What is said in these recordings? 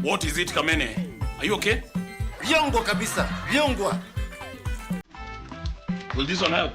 What is it, Kamene? Are you okay? Vyongwa kabisa, vyongwa. Will this one help?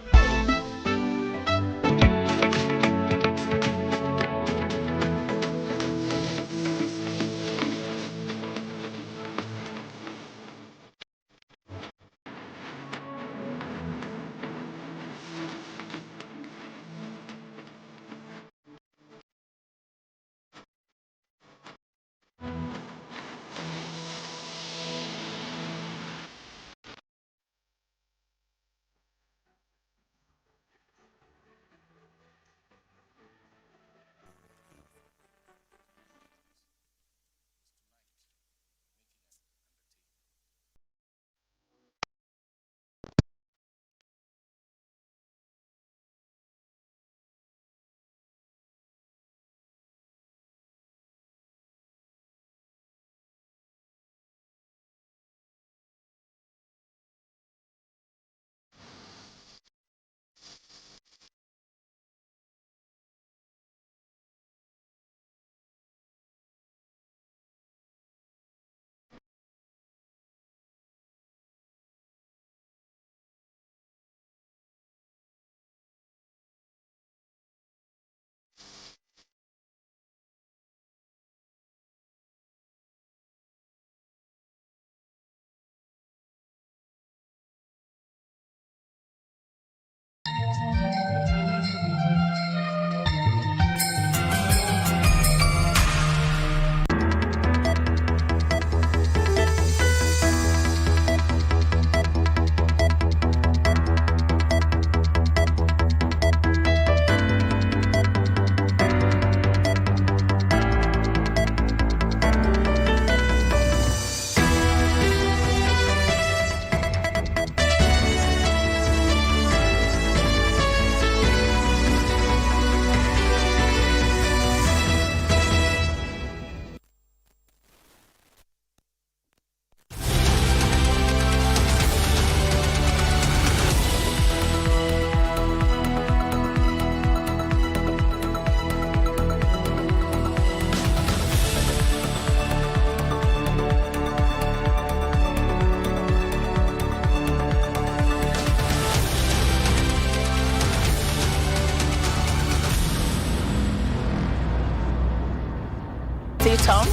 Tom?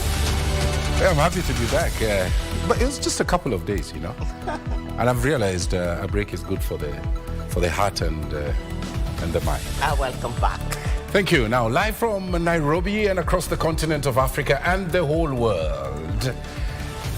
Yeah, I'm happy to be back. But it was just a couple of days, you know. And I've realized a break is good for the heart and the mind. Welcome back. Thank you. Now, live from Nairobi and across the continent of Africa and the whole world,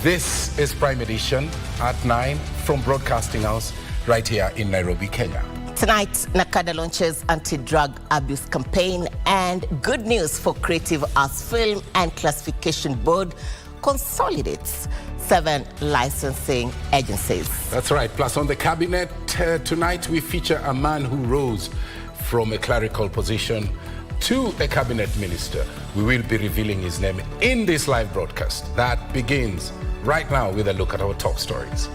this is Prime Edition at 9 from Broadcasting House right here in Nairobi, Kenya. Tonight, Nakada launches anti-drug abuse campaign, and good news for Creative Arts Film and Classification Board consolidates 7 licensing agencies. That's right. Plus, on the cabinet tonight, we feature a man who rose from a clerical position to a cabinet minister. We will be revealing his name in this live broadcast. That begins right now with a look at our top stories.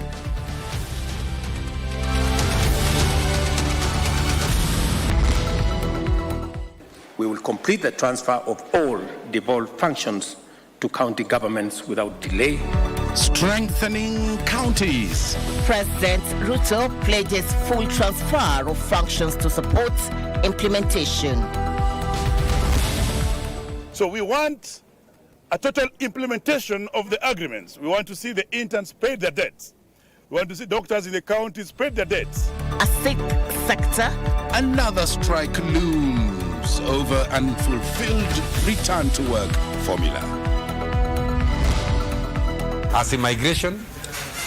We will complete the transfer of all devolved functions to county governments without delay. Strengthening counties. President Ruto pledges full transfer of functions to support implementation. So we want a total implementation of the agreements. We want to see the interns pay their debts. We want to see doctors in the counties pay their debts. A sick sector. Another strike looms over unfulfilled return to work formula. As immigration,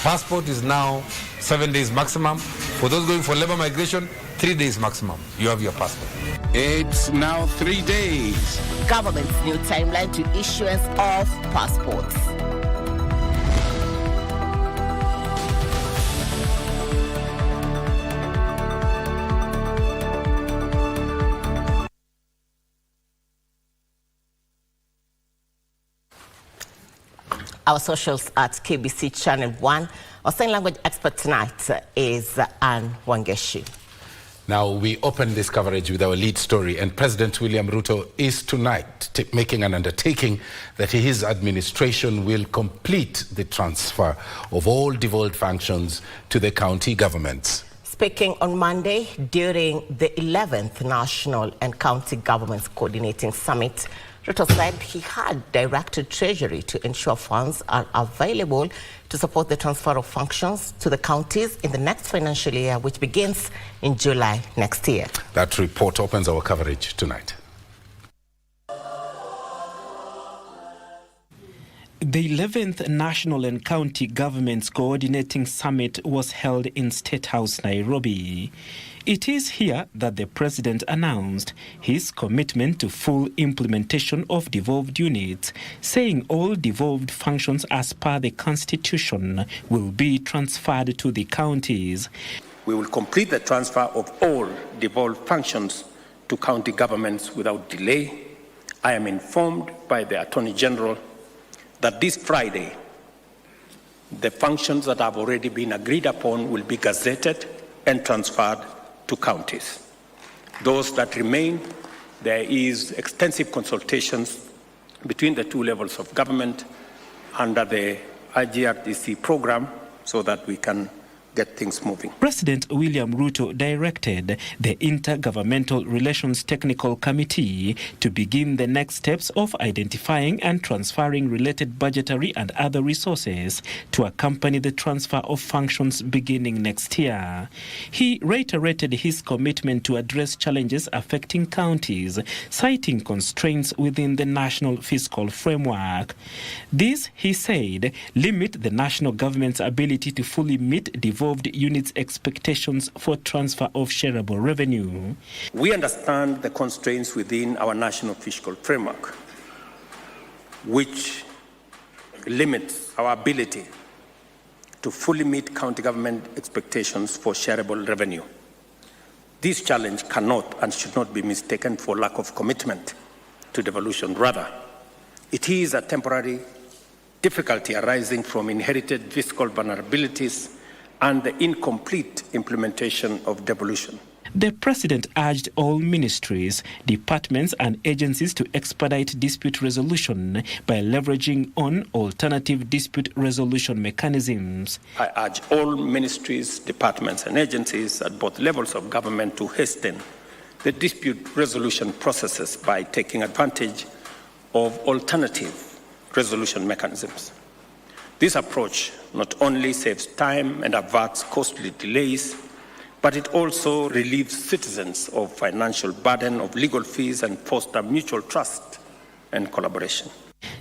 passport is now 7 days maximum. For those going for labor migration, 3 days maximum. You have your passport. It's now 3 days. Government's new timeline to issuance of passports. Our socials at KBC Channel 1. Our sign language expert tonight is Anne Wangeshi. Now, we open this coverage with our lead story, and President William Ruto is tonight making an undertaking that his administration will complete the transfer of all devolved functions to the county governments. Speaking on Monday during the 11th National and County Governments Coordinating Summit, Ruto said he had directed Treasury to ensure funds are available to support the transfer of functions to the counties in the next financial year, which begins in July next year. That report opens our coverage tonight. The 11th National and County Governments Coordinating Summit was held in State House, Nairobi. It is here that the President announced his commitment to full implementation of devolved units, saying all devolved functions as per the Constitution will be transferred to the counties. We will complete the transfer of all devolved functions to county governments without delay. I am informed by the Attorney General that this Friday, the functions that have already been agreed upon will be gazetted and transferred to counties. Those that remain, there is extensive consultations between the two levels of government under the IGRDC program so that we can get things moving. President William Ruto directed the Intergovernmental Relations Technical Committee to begin the next steps of identifying and transferring related budgetary and other resources to accompany the transfer of functions beginning next year. He reiterated his commitment to address challenges affecting counties, citing constraints within the national fiscal framework. This, he said, limit the national government's ability to fully meet devolved units' expectations for transfer of shareable revenue. We understand the constraints within our national fiscal framework, which limits our ability to fully meet county government expectations for shareable revenue. This challenge cannot and should not be mistaken for lack of commitment to devolution. Rather, it is a temporary difficulty arising from inherited fiscal vulnerabilities and the incomplete implementation of devolution. The President urged all ministries, departments and agencies to expedite dispute resolution by leveraging on alternative dispute resolution mechanisms. I urge all ministries, departments and agencies at both levels of government to hasten the dispute resolution processes by taking advantage of alternative resolution mechanisms. This approach not only saves time and averts costly delays, but it also relieves citizens of financial burden of legal fees and fosters mutual trust and collaboration.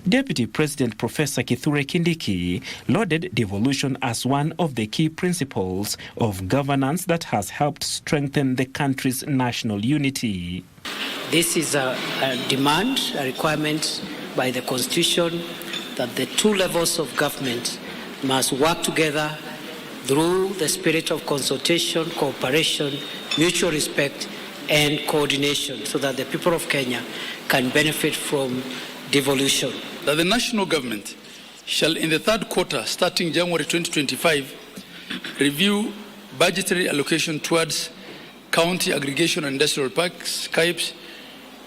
Deputy President Professor Kithure Kindiki lauded devolution as one of the key principles of governance that has helped strengthen the country's national unity. This is a demand, a requirement by the Constitution that the two levels of government must work together through the spirit of consultation, cooperation, mutual respect, and coordination so that the people of Kenya can benefit from devolution. That the national government shall, in the third quarter, starting January 2025, review budgetary allocation towards county aggregation and industrial parks, CAIPs,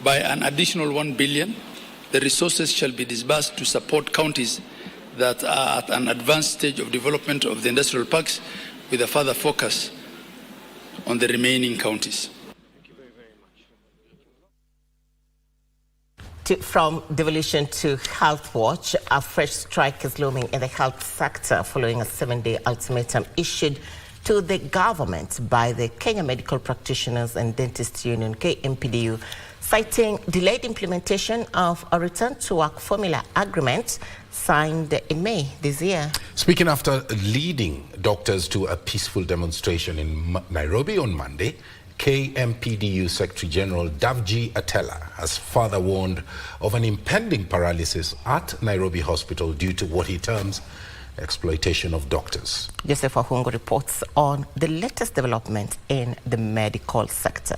by an additional 1 billion. The resources shall be disbursed to support counties that are at an advanced stage of development of the industrial parks, with a further focus on the remaining counties. From devolution to Health Watch, a fresh strike is looming in the health sector following a 7-day ultimatum issued to the government by the Kenya Medical Practitioners and Dentists Union, KMPDU, citing delayed implementation of a return to work formula agreement signed in May this year. Speaking after leading doctors to a peaceful demonstration in Nairobi on Monday, KMPDU Secretary General Davji Atela has further warned of an impending paralysis at Nairobi Hospital due to what he terms exploitation of doctors. Joseph Ahungo reports on the latest development in the medical sector.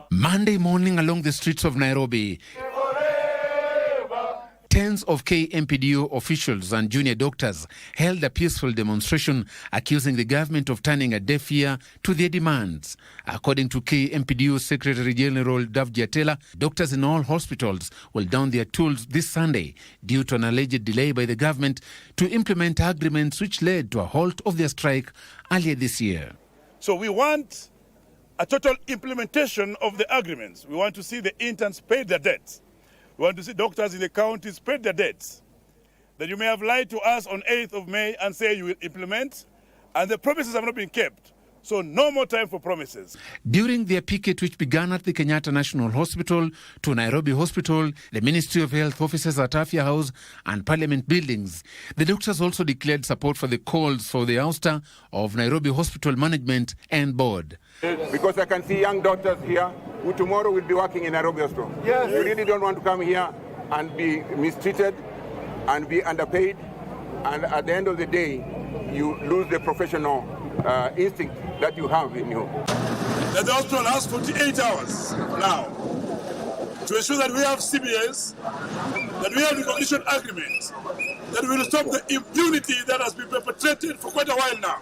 Monday morning along the streets of Nairobi, Tens of KMPDU officials and junior doctors held a peaceful demonstration accusing the government of turning a deaf ear to their demands. According to KMPDU Secretary General Dav Jatela, doctors in all hospitals will down their tools this Sunday due to an alleged delay by the government to implement agreements which led to a halt of their strike earlier this year. So we want a total implementation of the agreements. We want to see the interns pay their debts. We want to see doctors in the counties pay their debts. That you may have lied to us on 8th of May and say you will implement, and the promises have not been kept. So no more time for promises. During their picket, which began at the Kenyatta National Hospital to Nairobi Hospital, the Ministry of Health offices at Afya House and Parliament buildings, the doctors also declared support for the calls for the ouster of Nairobi Hospital Management and Board. Because I can see young doctors here who tomorrow will be working in Nairobi Hospital. Yes. You really don't want to come here and be mistreated and be underpaid, and at the end of the day, you lose the professional instinct that you have in you. The hospital has 48 hours now to ensure that we have CBS, that we have the condition agreement, that will stop the impunity that has been perpetrated for quite a while now.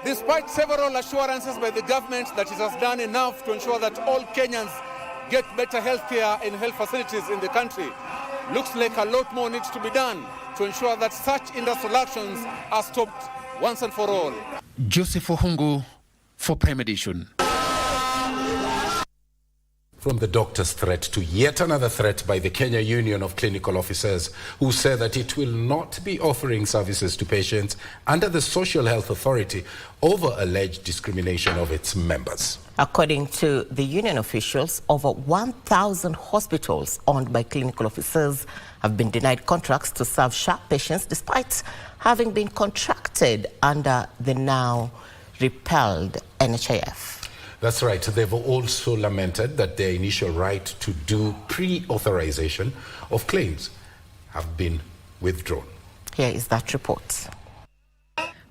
Despite several assurances by the government that it has done enough to ensure that all Kenyans get better health care and health facilities in the country, looks like a lot more needs to be done to ensure that such industrial actions are stopped once and for all. Joseph Ohungu for Prime Edition. From the doctor's threat to yet another threat by the Kenya Union of Clinical Officers, who say that it will not be offering services to patients under the Social Health Authority over alleged discrimination of its members. According to the union officials, over 1,000 hospitals owned by clinical officers have been denied contracts to serve sharp patients despite having been contracted under the now repealed NHIF. That's right. They've also lamented that their initial right to do pre-authorization of claims have been withdrawn. Here is that report.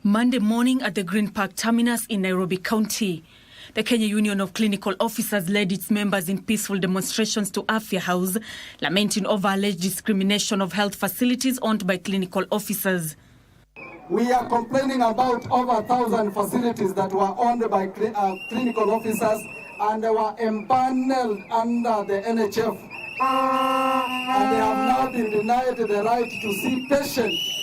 Monday morning at the Green Park terminus in Nairobi County, the Kenya Union of Clinical Officers led its members in peaceful demonstrations to Afya House, lamenting over alleged discrimination of health facilities owned by clinical officers. We are complaining about over 1,000 facilities that were owned by clinical officers and they were empaneled under the NHF. And they have now been denied the right to see patients.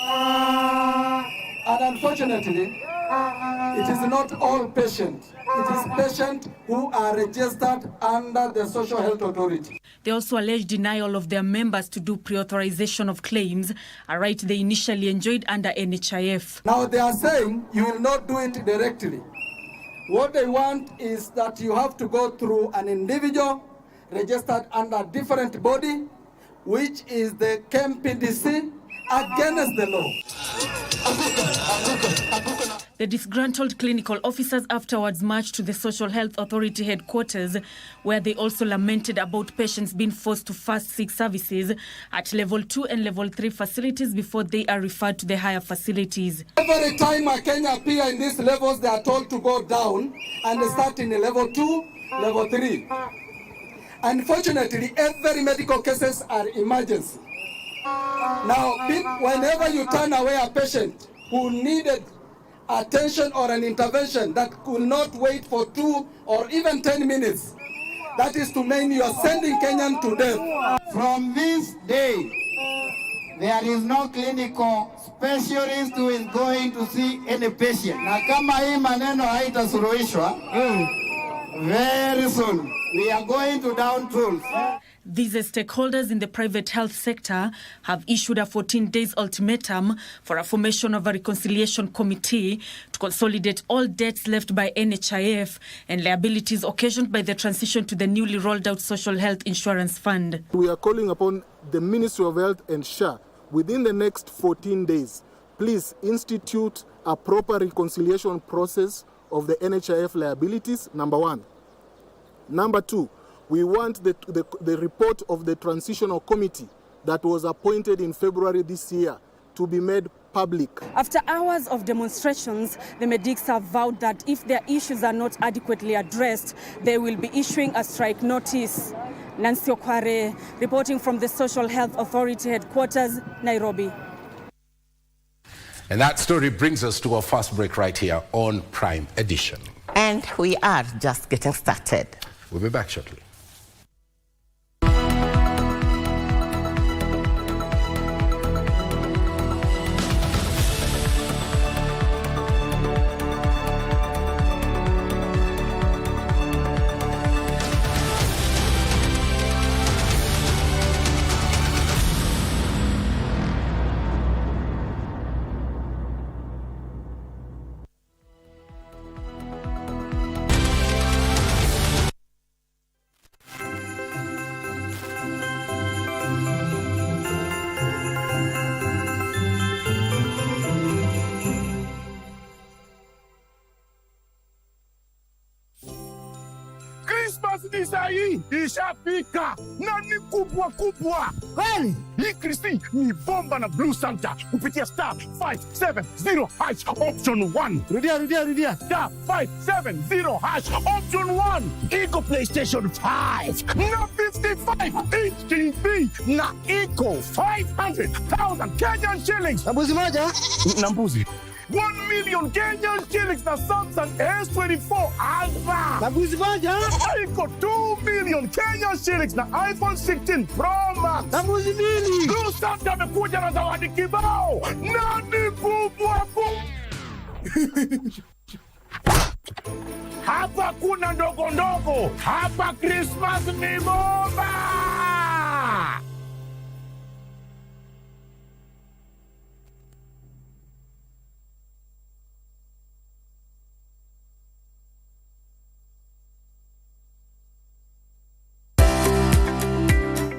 And unfortunately, it is not all patients. It is patients who are registered under the Social Health Authority. They also allege denial of their members to do pre-authorization of claims, a right they initially enjoyed under NHIF. Now they are saying you will not do it directly. What they want is that you have to go through an individual registered under a different body, which is the KMPDC, against the law. The disgruntled clinical officers afterwards marched to the Social Health Authority headquarters, where they also lamented about patients being forced to first seek services at level 2 and level 3 facilities before they are referred to the higher facilities. Every time a Kenya appear in these levels, they are told to go down and start in level 2, level 3. Unfortunately, every medical cases are emergency. Now, whenever you turn away a patient who needed attention or an intervention that could not wait for 2 or even 10 minutes, that is to mean you are sending Kenyan to death. From this day, there is no clinical specialist who is going to see any patient. Na kama hii maneno haitasuluhishwa, very soon we are going to down tools. These stakeholders in the private health sector have issued a 14-day ultimatum for a formation of a reconciliation committee to consolidate all debts left by NHIF and liabilities occasioned by the transition to the newly rolled out Social Health Insurance Fund. We are calling upon the Ministry of Health and SHA within the next 14 days, please institute a proper reconciliation process of the NHIF liabilities, number 1. Number 2, we want the report of the transitional committee that was appointed in February this year to be made public. After hours of demonstrations, the medics have vowed that if their issues are not adequately addressed, they will be issuing a strike notice. Nancy Okware, reporting from the Social Health Authority headquarters, Nairobi. And that story brings us to our first break right here on Prime Edition. And we are just getting started. We'll be back shortly. Hii ishafika na ni kubwa kubwa. Kweli? Hii Kristi ni bomba na Blue Santa kupitia star 570 hash option 1. Rudia. Star 570 hash option 1. Iko PlayStation 5 na 55 inch TV na iko 500,000 Kenyan shillings. Na mbuzi moja? Na mbuzi. 1 million Kenyan shillings na Samsung S24 Ultra. Na mbuzi moja? Iko 2 million Kenyan shillings na iPhone 16 Pro Max. Na mbuzi mbili. Blue Santa amekuja na zawadi kibao. Na ni kubwa kubwa. Hapa kuna ndogo ndogo. Hapa Christmas ni bomba.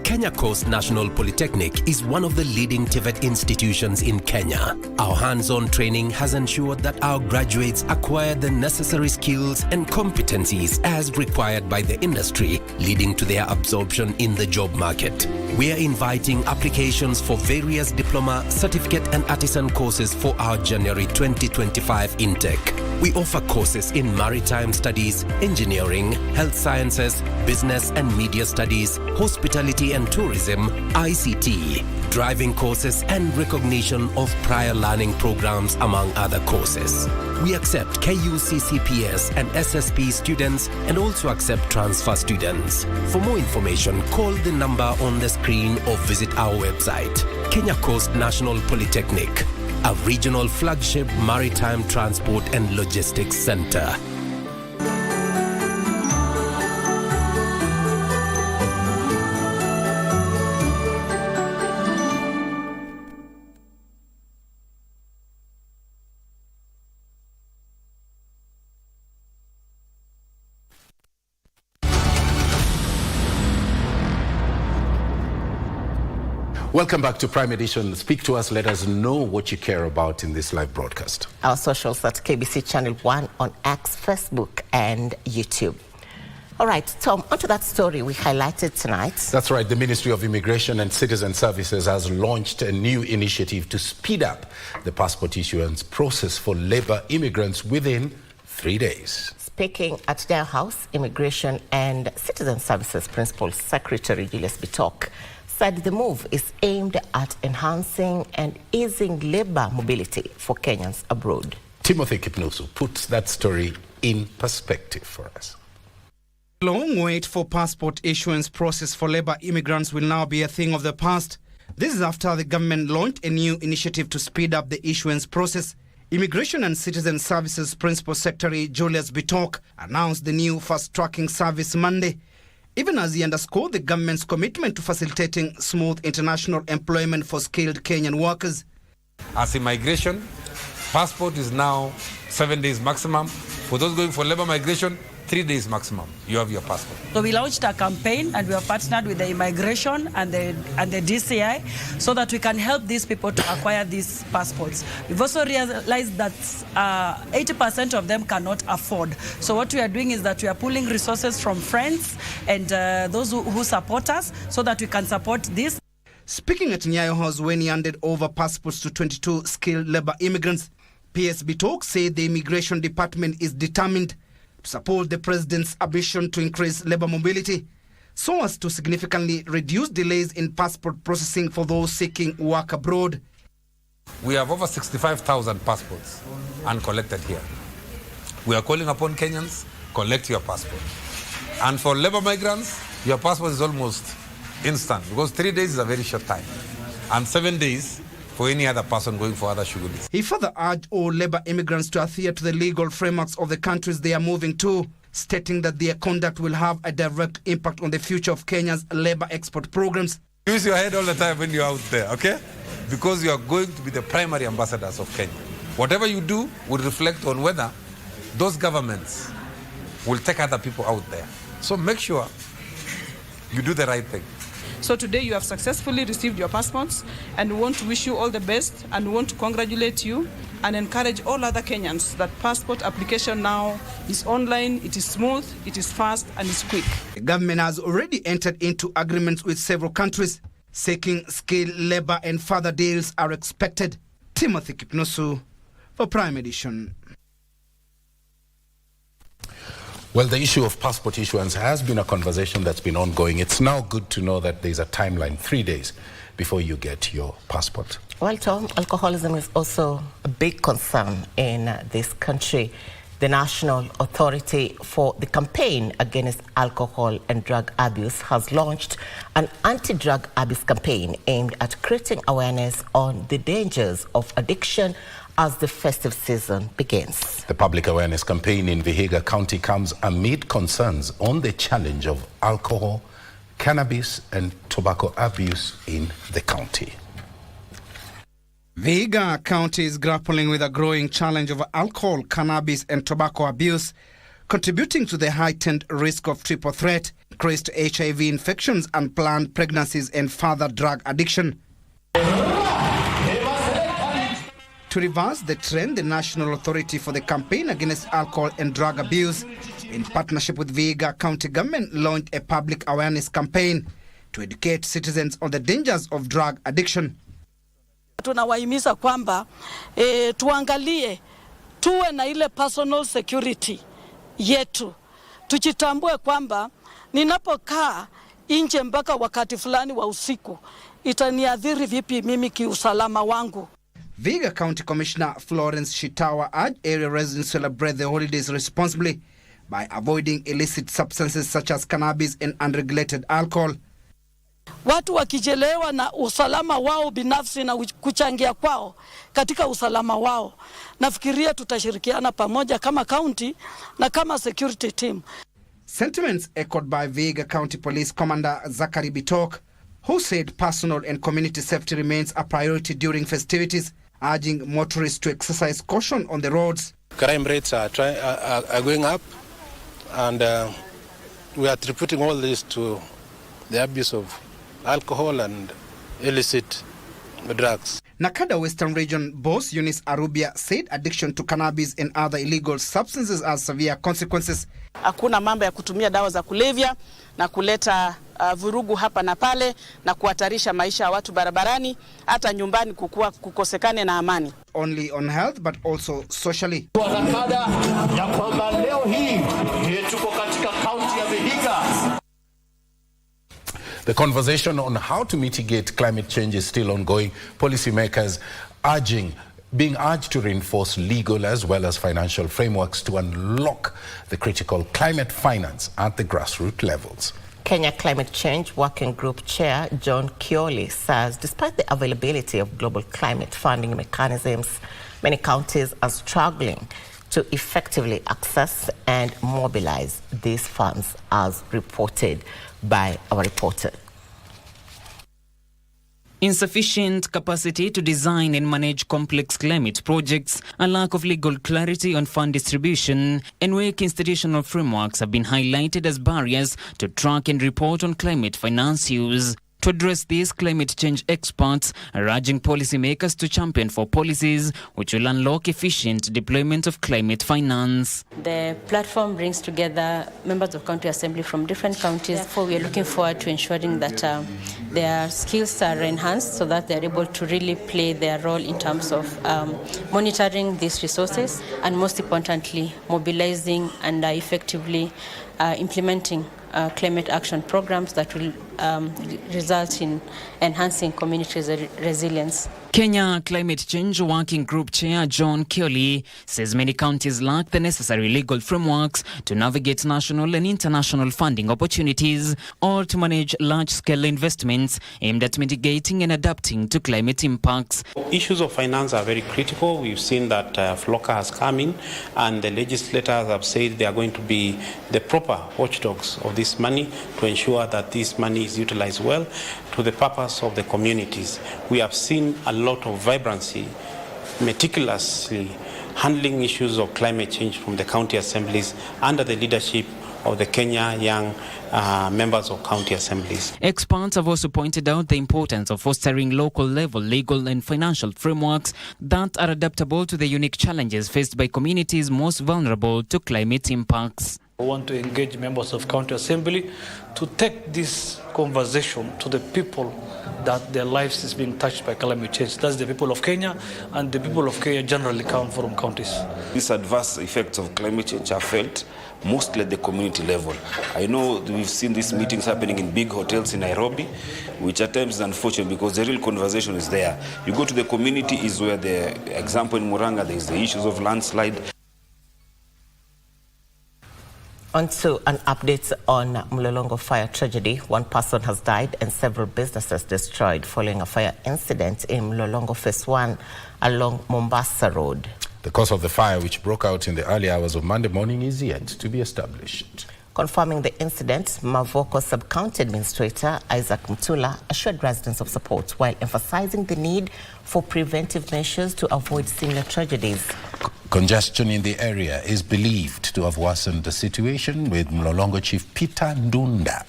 Kenya Coast National Polytechnic is one of the leading TVET institutions in Kenya. Our hands-on training has ensured that our graduates acquire the necessary skills and competencies as required by the industry, leading to their absorption in the job market. We are inviting applications for various diploma, certificate and artisan courses for our January 2025 intake. We offer courses in maritime studies, engineering, health sciences, business and media studies, hospitality and tourism, ICT, driving courses and recognition of prior learning programs among other courses. We accept KUCCPS and SSP students and also accept transfer students. For more information, call the number on the screen or visit our website. Kenya Coast National Polytechnic, a regional flagship maritime transport and logistics center. Welcome back to Prime Edition. Speak to us. Let us know what you care about in this live broadcast. Our socials at KBC Channel 1 on X, Facebook, and YouTube. All right, Tom, onto that story we highlighted tonight. That's right. The Ministry of Immigration and Citizen Services has launched a new initiative to speed up the passport issuance process for labor immigrants within 3 days. Speaking at their house, Immigration and Citizen Services Principal Secretary Julius Bitok said the move is aimed at enhancing and easing labor mobility for Kenyans abroad. Timothy Kipnusu puts that story in perspective for us. Long wait for passport issuance process for labor immigrants will now be a thing of the past. This is after the government launched a new initiative to speed up the issuance process. Immigration and Citizen Services Principal Secretary Julius Bitok announced the new fast-tracking service Monday, even as he underscored the government's commitment to facilitating smooth international employment for skilled Kenyan workers. As immigration, passport is now 7 days maximum. For those going for labor migration, 3 days maximum. You have your passport. So we launched a campaign and we have partnered with the immigration and the DCI so that we can help these people to acquire these passports. We've also realized that 80% of them cannot afford. So what we are doing is that we are pulling resources from friends and those who support us so that we can support this. Speaking at Nyayo House when he handed over passports to 22 skilled labor immigrants, PS Bitok said the Immigration Department is determined to support the president's ambition to increase labor mobility, so as to significantly reduce delays in passport processing for those seeking work abroad. We have over 65,000 passports uncollected here. We are calling upon Kenyans, collect your passport. And for labor migrants, your passport is almost instant because 3 days is a very short time. And 7 days for any other person going for other shughuli. He further urged all labor immigrants to adhere to the legal frameworks of the countries they are moving to, stating that their conduct will have a direct impact on the future of Kenya's labor export programs. Use your head all the time when you're out there, okay? Because you are going to be the primary ambassadors of Kenya. Whatever you do will reflect on whether those governments will take other people out there. So make sure you do the right thing. So today you have successfully received your passports, and we want to wish you all the best, and we want to congratulate you and encourage all other Kenyans that passport application now is online, it is smooth, it is fast, and it's quick. The government has already entered into agreements with several countries seeking skilled labor, and further deals are expected. Timothy Kipnusu for Prime Edition. Well, the issue of passport issuance has been a conversation that's been ongoing. It's now good to know that there's a timeline, 3 days, before you get your passport. Well, Tom, alcoholism is also a big concern in this country. The National Authority for the Campaign Against Alcohol and Drug Abuse has launched an anti-drug abuse campaign aimed at creating awareness on the dangers of addiction as the festive season begins. The public awareness campaign in Vihiga County comes amid concerns on the challenge of alcohol, cannabis and tobacco abuse in the county. Vihiga County is grappling with a growing challenge of alcohol, cannabis and tobacco abuse, contributing to the heightened risk of triple threat, increased HIV infections, unplanned pregnancies and further drug addiction. To reverse the trend, the National Authority for the Campaign Against Alcohol and Drug Abuse, in partnership with Vihiga County Government, launched a public awareness campaign to educate citizens on the dangers of drug addiction. Tunawahimiza kwamba tuangalie, tuwe na ile personal security yetu. Tujitambue kwamba ninapokaa nje mpaka wakati fulani wa usiku, itaniadhiri vipi mimi kiusalama wangu. Vihiga County Commissioner Florence Shitawa urged area residents to celebrate the holidays responsibly by avoiding illicit substances such as cannabis and unregulated alcohol. Watu wakijelewa na usalama wao binafsi na kuchangia kwao katika usalama wao, nafikiria tutashirikiana pamoja kama county na kama security team. Sentiments echoed by Vihiga County Police Commander Zachary Bitok, who said personal and community safety remains a priority during festivities, urging motorists to exercise caution on the roads. Crime rates are going up, and we are attributing all this to the abuse of alcohol and illicit drugs. Nakada Western Region boss Eunice Arubia said addiction to cannabis and other illegal substances has severe consequences. Hakuna mambo ya kutumia dawa za kulevya na kuleta vurugu hapa na pale na kuhatarisha maisha ya watu barabarani, hata nyumbani kukosekane na amani. Only on health but also socially. Nakada ya kwamba leo hii tuko katika kaunti ya Vihiga. The conversation on how to mitigate climate change is still ongoing. Policymakers being urged to reinforce legal as well as financial frameworks to unlock the critical climate finance at the grassroots levels. Kenya Climate Change Working Group Chair John Kioli says despite the availability of global climate funding mechanisms, many counties are struggling to effectively access and mobilize these funds, as reported by our reporter. Insufficient capacity to design and manage complex climate projects, a lack of legal clarity on fund distribution, and weak institutional frameworks have been highlighted as barriers to track and report on climate finance use. To address this, climate change experts are urging policymakers to champion for policies which will unlock efficient deployment of climate finance. The platform brings together members of county assembly from different counties. Therefore, we are looking forward to ensuring that their skills are enhanced so that they are able to really play their role in terms of monitoring these resources and, most importantly, mobilizing and effectively implementing climate action programs that will result in enhancing community resilience. Kenya Climate Change Working Group Chair John Kioli says many counties lack the necessary legal frameworks to navigate national and international funding opportunities or to manage large-scale investments aimed at mitigating and adapting to climate impacts. Issues of finance are very critical. We've seen that FLOCA has come in and the legislators have said they are going to be the proper watchdogs of this money to ensure that this money is utilized well to the purpose of the communities. We have seen a lot of vibrancy, meticulously handling issues of climate change from the county assemblies under the leadership of the Kenya young members of county assemblies. Experts have also pointed out the importance of fostering local-level legal and financial frameworks that are adaptable to the unique challenges faced by communities most vulnerable to climate impacts. I want to engage members of county assembly to take this conversation to the people that their lives is being touched by climate change. That's the people of Kenya, and the people of Kenya generally come from counties. These adverse effects of climate change are felt mostly at the community level. I know we've seen these meetings happening in big hotels in Nairobi, which at times is unfortunate because the real conversation is there. You go to the community is where the example in Muranga, there is the issues of landslide. On to an update on Mlolongo fire tragedy. One person has died and several businesses destroyed following a fire incident in Mlolongo Phase 1 along Mombasa Road. The cause of the fire, which broke out in the early hours of Monday morning, is yet to be established. Confirming the incident, Mavoko Sub-County Administrator Isaac Mtula assured residents of support while emphasizing the need for preventive measures to avoid similar tragedies. Congestion in the area is believed to have worsened the situation, with Mlolongo Chief Peter Ndunda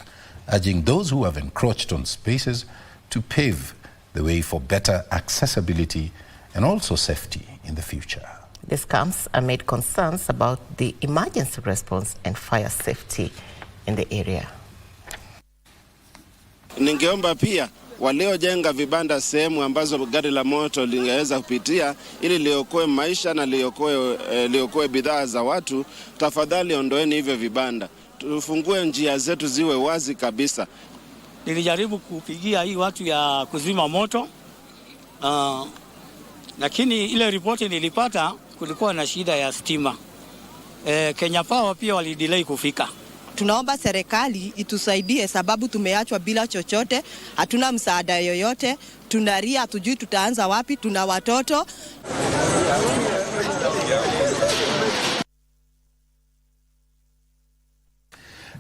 urging those who have encroached on spaces to pave the way for better accessibility and also safety in the future. This comes amid concerns about the emergency response and fire safety in the area. Ningeomba pia waliojenga vibanda sehemu ambazo gari la moto lingeweza kupitia ili liokoe maisha na liokoe bidhaa za watu, tafadhali ondoeni hivyo vibanda. Tufungue njia zetu ziwe wazi kabisa. Nilijaribu kupigia hii watu ya kuzima moto, lakini ile ripoti nilipata kulikuwa na shida ya stima. Kenya Power pia walidelay kufika. Tunaomba serikali itusaidie sababu tumeachwa bila chochote, hatuna msaada yoyote, tunaria, hatujui tutaanza wapi, tuna watoto.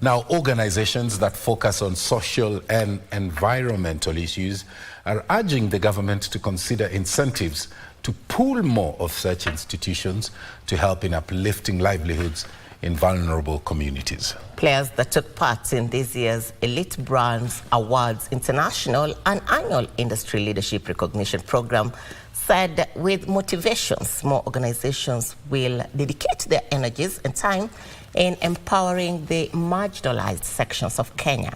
Now, organizations that focus on social and environmental issues are urging the government to consider incentives to pool more of such institutions to help in uplifting livelihoods in vulnerable communities. Players that took part in this year's Elite Brands Awards International and Annual Industry Leadership Recognition Program said with motivations, more organizations will dedicate their energies and time in empowering the marginalized sections of Kenya.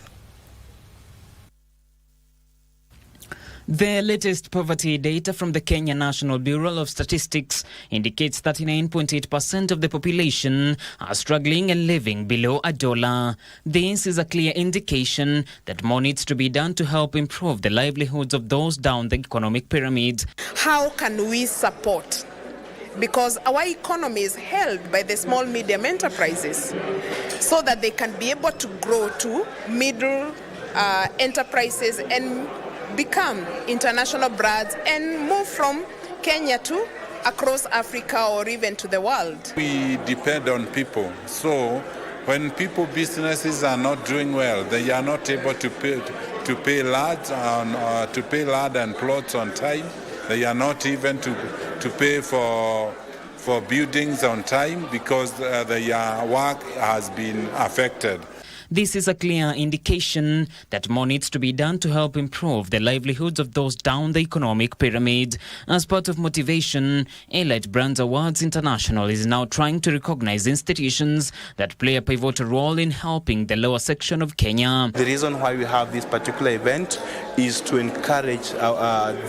The latest poverty data from the Kenya National Bureau of Statistics indicates 39.8% of the population are struggling and living below $1. This is a clear indication that more needs to be done to help improve the livelihoods of those down the economic pyramid. How can we support? Because our economy is held by the small medium enterprises so that they can be able to grow to middle enterprises and become international brands and move from Kenya to across Africa or even to the world. We depend on people. So when businesses are not doing well, they are not able to pay land and plots on time. They are not even to pay for buildings on time because their work has been affected. This is a clear indication that more needs to be done to help improve the livelihoods of those down the economic pyramid. As part of motivation, Elite Brands Awards International is now trying to recognize institutions that play a pivotal role in helping the lower section of Kenya. The reason why we have this particular event is to encourage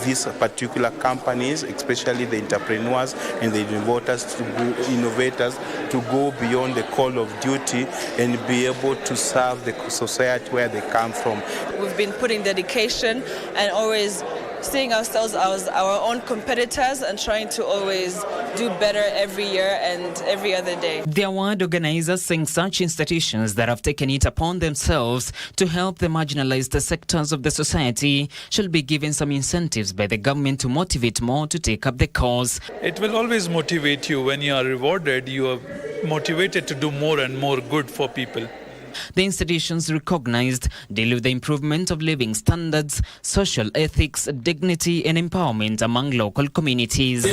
these particular companies, especially the entrepreneurs and the innovators, to go beyond the call of duty community and be able to serve the society where they come from. We've been putting dedication and always seeing ourselves as our own competitors and trying to always do better every year and every other day. The award organizers saying such institutions that have taken it upon themselves to help the marginalized sectors of the society shall be given some incentives by the government to motivate more to take up the cause. It will always motivate you. When you are rewarded, you are motivated to do more and more good for people. The institutions recognized deal with the improvement of living standards, social ethics, dignity and empowerment among local communities.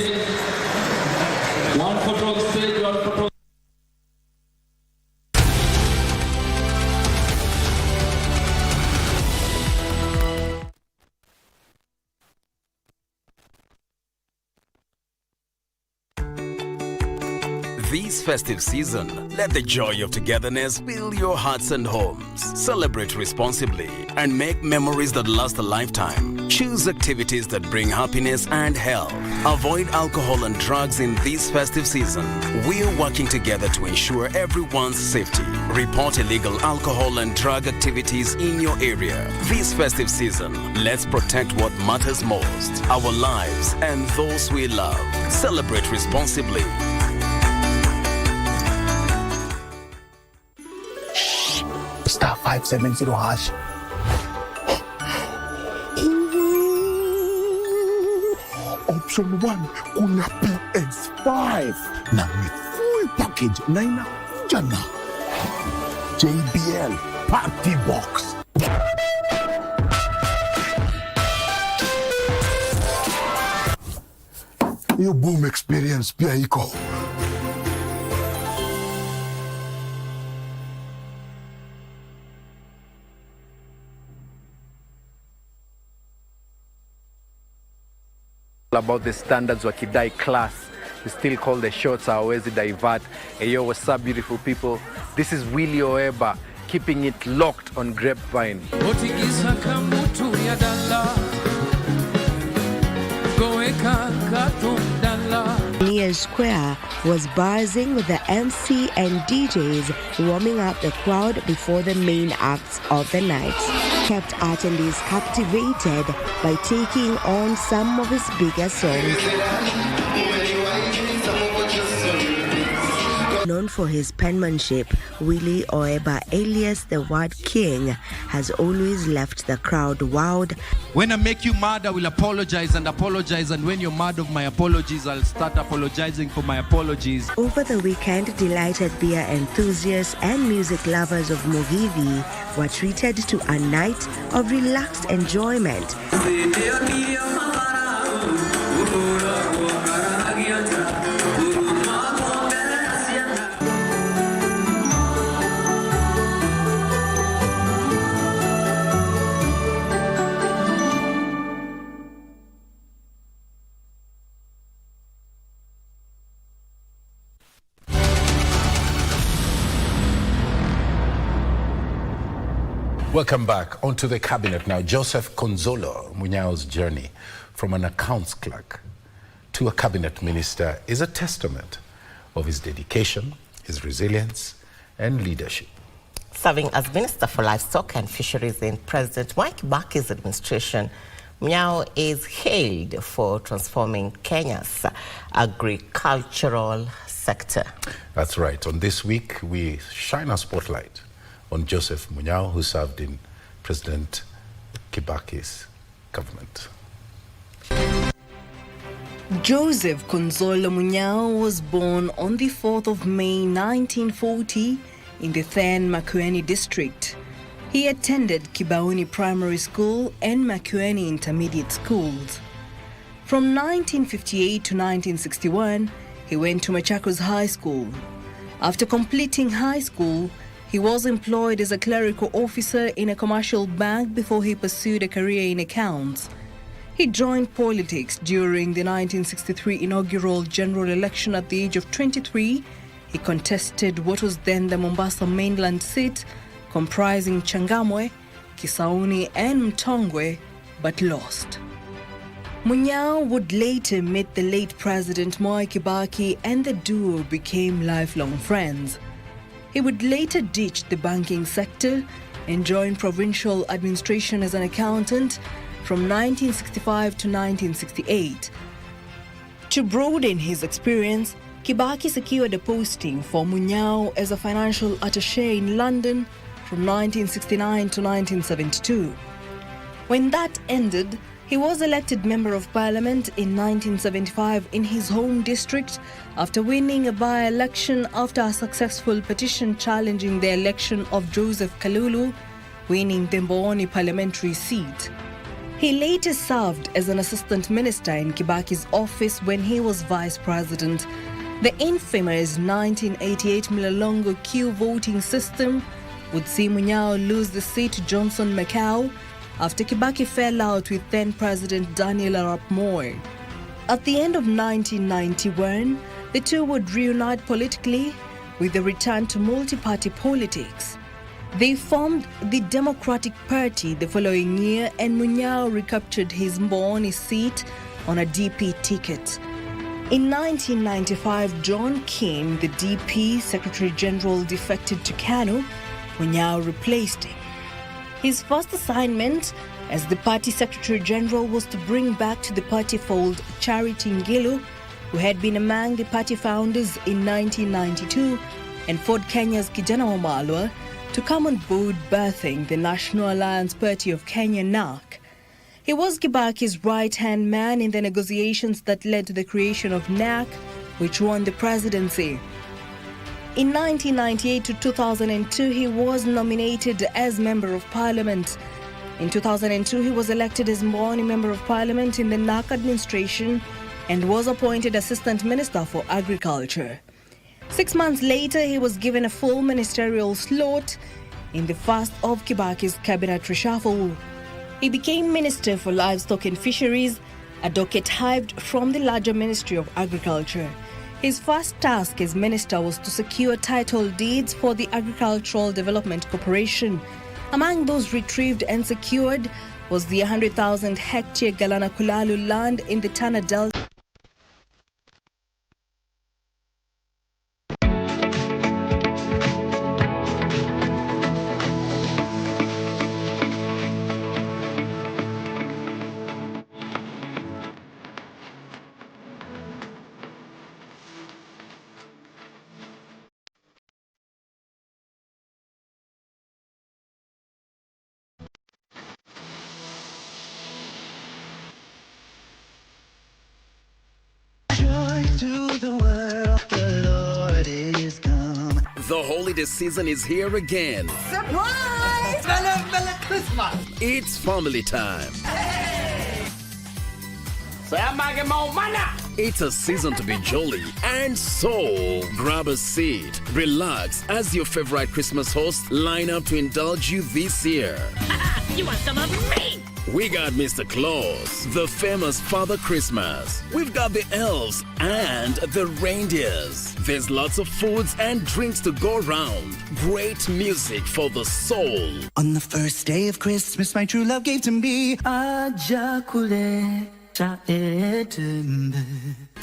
This festive season, let the joy of togetherness fill your hearts and homes. Celebrate responsibly and make memories that last a lifetime. Choose activities that bring happiness and health. Avoid alcohol and drugs in this festive season. We're working together to ensure everyone's safety. Report illegal alcohol and drug activities in your area. This festive season, let's protect what matters most, our lives and those we love. Celebrate responsibly. Star 570 hash. Option 1 kuna PS5 na ni full package na inakuja na JBL Party Box. Hiyo boom experience pia iko. About the standards wakidai class, we still call the shots hawezi divert. Hey yo, what's up beautiful people? This is Willie Oeba, keeping it locked on Grapevine. Near Square was buzzing with the MC and DJs warming up the crowd before the main acts of the night. Kept attendees captivated by taking on some of his bigger songs. Known for his penmanship, Willie Oeba, alias the Word King, has always left the crowd wowed. When I make you mad, I will apologize, and when you're mad of my apologies, I'll start apologizing for my apologies. Over the weekend, delighted beer enthusiasts and music lovers of Mugithi were treated to a night of relaxed enjoyment. Welcome back. Onto the cabinet now. Joseph Konzolo Munyao's journey from an accounts clerk to a cabinet minister is a testament of his dedication, his resilience, and leadership. Serving as Minister for Livestock and Fisheries in President Mwai Kibaki's administration, Munyao is hailed for transforming Kenya's agricultural sector. That's right. On this week, we shine a spotlight on Joseph Munyao, who served in President Kibaki's government. Joseph Konzolo Munyao was born on the 4th of May 1940 in the then Makueni district. He attended Kibaoni Primary School and Makueni Intermediate Schools. From 1958 to 1961, he went to Machakos High School. After completing high school, he was employed as a clerical officer in a commercial bank before he pursued a career in accounts. He joined politics during the 1963 inaugural general election at the age of 23. He contested what was then the Mombasa mainland seat, comprising Changamwe, Kisauni and Mtongwe, but lost. Munyao would later meet the late President Mwai Kibaki, and the duo became lifelong friends. He would later ditch the banking sector and join provincial administration as an accountant from 1965 to 1968. To broaden his experience, Kibaki secured a posting for Munyao as a financial attaché in London from 1969 to 1972. When that ended, he was elected Member of Parliament in 1975 in his home district after winning a by-election after a successful petition challenging the election of Joseph Kalulu, winning the Mboni parliamentary seat. He later served as an assistant minister in Kibaki's office when he was vice president. The infamous 1988 Mlolongo Q voting system would see Munyao lose the seat to Johnson Macau after Kibaki fell out with then-President Daniel Arap Moi. At the end of 1991, the two would reunite politically with a return to multi-party politics. They formed the Democratic Party the following year, and Munyao recaptured his Mboni seat on a DP ticket. In 1995, John Kim, the DP Secretary General, defected to Kanu. Munyao replaced him. His first assignment as the party Secretary General was to bring back to the party fold Charity Ngilu, who had been among the party founders in 1992, and Ford Kenya's Kijana Wamalwa, to come on board birthing the National Alliance Party of Kenya, NARC. He was Kibaki's right-hand man in the negotiations that led to the creation of NARC, which won the presidency. In 1998 to 2002, he was nominated as Member of Parliament. In 2002, he was elected as Mboni Member of Parliament in the NARC administration and was appointed Assistant Minister for Agriculture. 6 months later, he was given a full ministerial slot in the first of Kibaki's cabinet reshuffle. He became Minister for Livestock and Fisheries, a docket hived from the larger Ministry of Agriculture. His first task as minister was to secure title deeds for the Agricultural Development Corporation. Among those retrieved and secured was the 100,000 hectare Galana Kulalu land in the Tana Delta. The holiday season is here again. Surprise! Bella Christmas! It's family time. Hey! So I'm making more money! It's a season to be jolly, and so grab a seat, relax as your favorite Christmas hosts line up to indulge you this year. You want some of me? We got Mr. Claus, the famous Father Christmas. We've got the elves and the reindeers. There's lots of foods and drinks to go around. Great music for the soul. On the first day of Christmas, my true love gave to me a Jakule.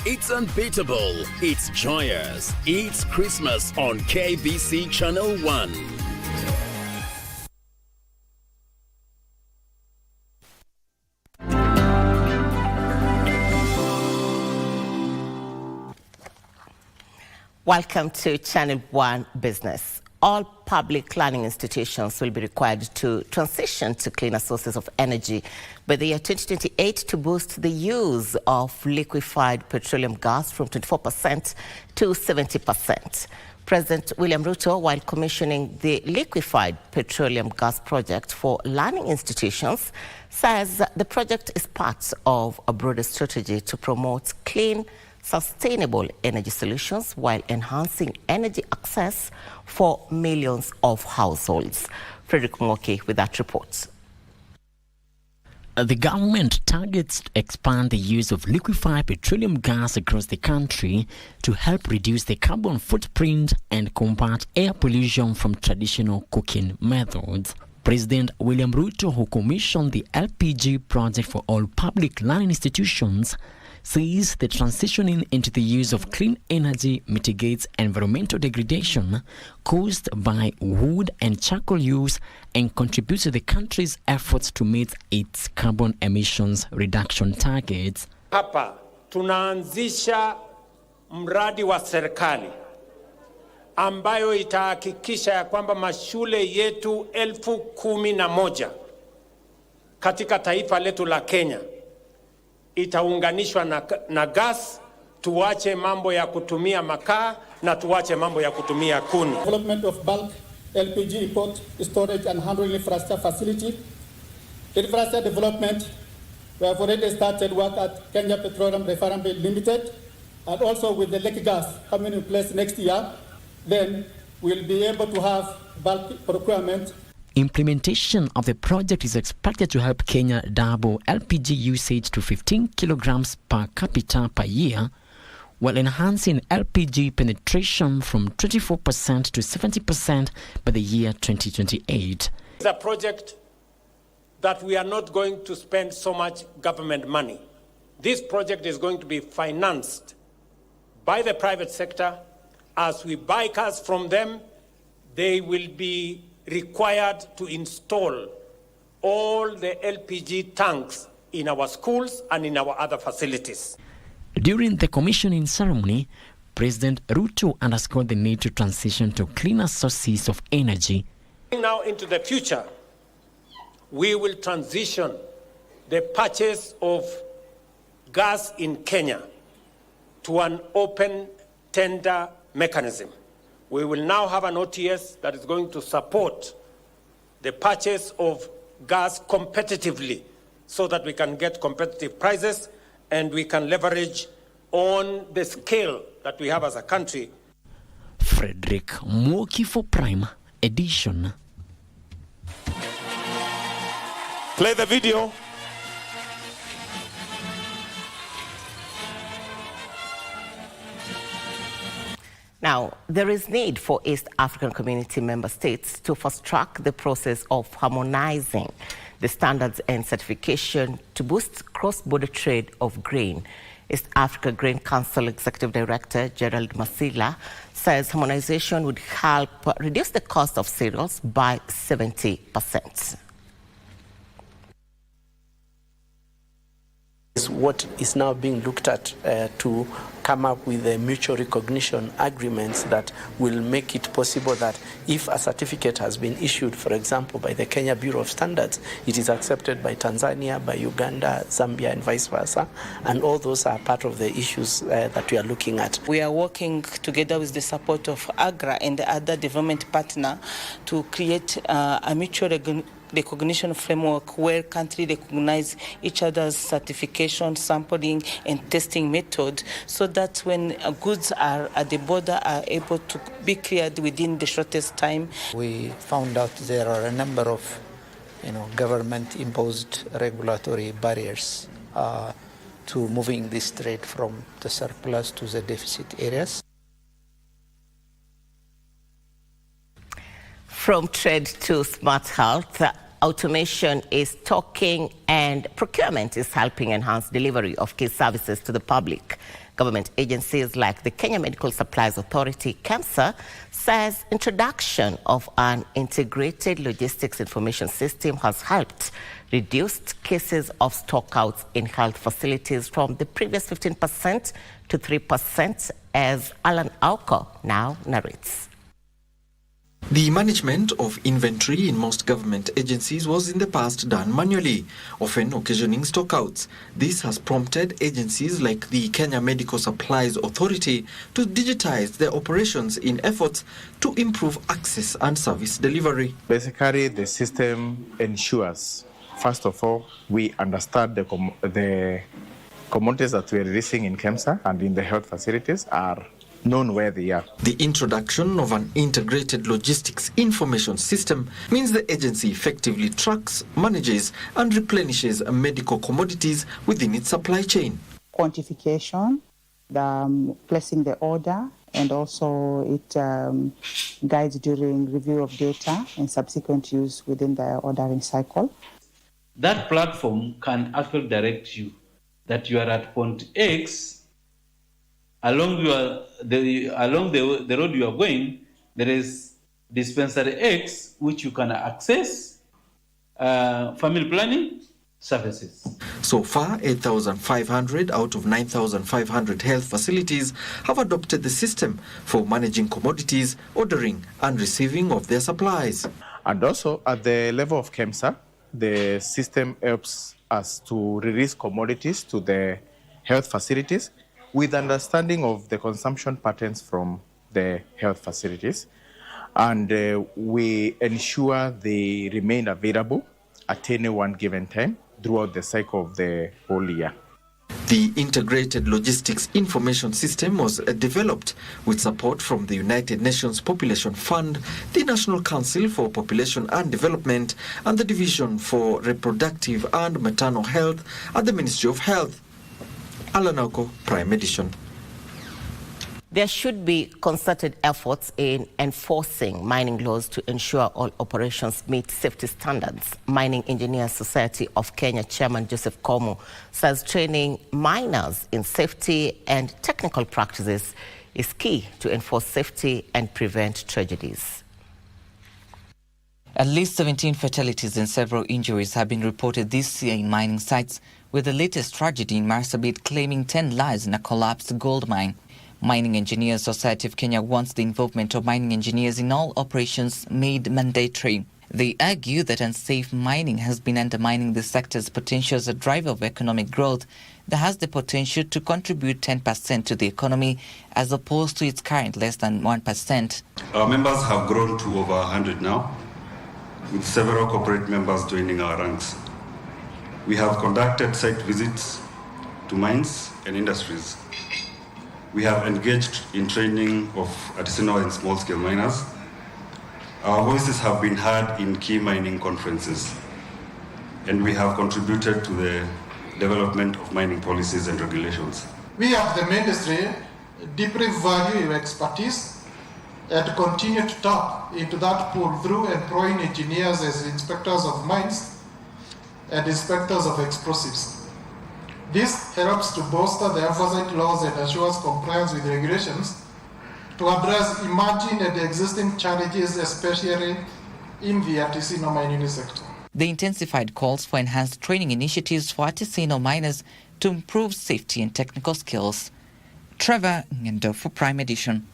It's unbeatable. It's joyous. It's Christmas on KBC Channel 1. Welcome to Channel 1 Business. All public learning institutions will be required to transition to cleaner sources of energy by the year 2028 to boost the use of liquefied petroleum gas from 24% to 70%. President William Ruto, while commissioning the liquefied petroleum gas project for learning institutions, says the project is part of a broader strategy to promote clean, sustainable energy solutions while enhancing energy access for millions of households. Frederick Ngoki with that report. The government targets to expand the use of liquefied petroleum gas across the country to help reduce the carbon footprint and combat air pollution from traditional cooking methods. President William Ruto, who commissioned the LPG project for all public learning institutions, says the transitioning into the use of clean energy mitigates environmental degradation caused by wood and charcoal use and contributes to the country's efforts to meet its carbon emissions reduction targets. Hapa tunaanzisha mradi wa serikali ambayo itahakikisha ya kwamba mashule yetu 11,000 katika taifa letu la Kenya itaunganishwa na gas. Tuache mambo ya kutumia makaa na tuache mambo ya kutumia kuni. Development of bulk LPG import, storage and handling infrastructure facility. Infrastructure development, we have already started work at Kenya Petroleum Refinery Limited, and also with the Lake Gas coming in place next year. Then we'll be able to have bulk procurement. Implementation of the project is expected to help Kenya double LPG usage to 15 kilograms per capita per year, while enhancing LPG penetration from 24% to 70% by the year 2028. It's a project that we are not going to spend so much government money. This project is going to be financed by the private sector. As we buy cars from them, they will be required to install all the LPG tanks in our schools and in our other facilities. During the commissioning ceremony, President Ruto underscored the need to transition to cleaner sources of energy. Now into the future, we will transition the purchase of gas in Kenya to an open tender mechanism. We will now have an OTS that is going to support the purchase of gas competitively so that we can get competitive prices and we can leverage on the scale that we have as a country. Frederick Mwoki for Prime Edition. Play the video. Now, there is need for East African Community member states to fast-track the process of harmonizing the standards and certification to boost cross-border trade of grain. East Africa Grain Council Executive Director Gerald Masila says harmonization would help reduce the cost of cereals by 70%. What is now being looked at to come up with the mutual recognition agreements that will make it possible that if a certificate has been issued, for example, by the Kenya Bureau of Standards, it is accepted by Tanzania, by Uganda, Zambia, and vice versa. And all those are part of the issues that we are looking at. We are working together with the support of AGRA and the other development partner to create a mutual recognition framework where countries recognize each other's certification, sampling, and testing method, so that when goods are at the border are able to be cleared within the shortest time. We found out there are a number of, government-imposed regulatory barriers to moving this trade from the surplus to the deficit areas. From trade to smart health, automation is talking and procurement is helping enhance delivery of key services to the public. Government agencies like the Kenya Medical Supplies Authority, KEMSA, says introduction of an integrated logistics information system has helped reduce cases of stockouts in health facilities from the previous 15% to 3%, as Alan Auko now narrates. The management of inventory in most government agencies was in the past done manually, often occasioning stockouts. This has prompted agencies like the Kenya Medical Supplies Authority to digitize their operations in efforts to improve access and service delivery. Basically, the system ensures, first of all, we understand the commodities that we are releasing in KEMSA and in the health facilities are known where they are. The introduction of an integrated logistics information system means the agency effectively tracks, manages and replenishes medical commodities within its supply chain. Quantification, placing the order, and also it guides during review of data and subsequent use within the ordering cycle. That platform can actually direct you that you are at point X, along the road you are going, there is dispensary X which you can access family planning services. So far, 8,500 out of 9,500 health facilities have adopted the system for managing commodities, ordering and receiving of their supplies. And also at the level of KEMSA, the system helps us to release commodities to the health facilities with understanding of the consumption patterns from the health facilities. And we ensure they remain available at any one given time throughout the cycle of the whole year. The Integrated Logistics Information System was developed with support from the United Nations Population Fund, the National Council for Population and Development, and the Division for Reproductive and Maternal Health at the Ministry of Health. Alanako, Prime Edition. There should be concerted efforts in enforcing mining laws to ensure all operations meet safety standards. Mining Engineers Society of Kenya Chairman Joseph Komu says training miners in safety and technical practices is key to enforce safety and prevent tragedies. At least 17 fatalities and several injuries have been reported this year in mining sites, with the latest tragedy in Marsabit claiming 10 lives in a collapsed gold mine. Mining Engineers Society of Kenya wants the involvement of mining engineers in all operations made mandatory. They argue that unsafe mining has been undermining the sector's potential as a driver of economic growth that has the potential to contribute 10% to the economy as opposed to its current less than 1%. Our members have grown to over 100 now, with several corporate members joining our ranks. We have conducted site visits to mines and industries. We have engaged in training of artisanal and small-scale miners. Our voices have been heard in key mining conferences, and we have contributed to the development of mining policies and regulations. We at the ministry deeply value your expertise and continue to tap into that pool through employing engineers as inspectors of mines and inspectors of explosives. This helps to bolster the oversight laws and assures compliance with regulations to address emerging and existing challenges, especially in the artisanal mining sector. The intensified calls for enhanced training initiatives for artisanal miners to improve safety and technical skills. Trevor Ngendo for Prime Edition.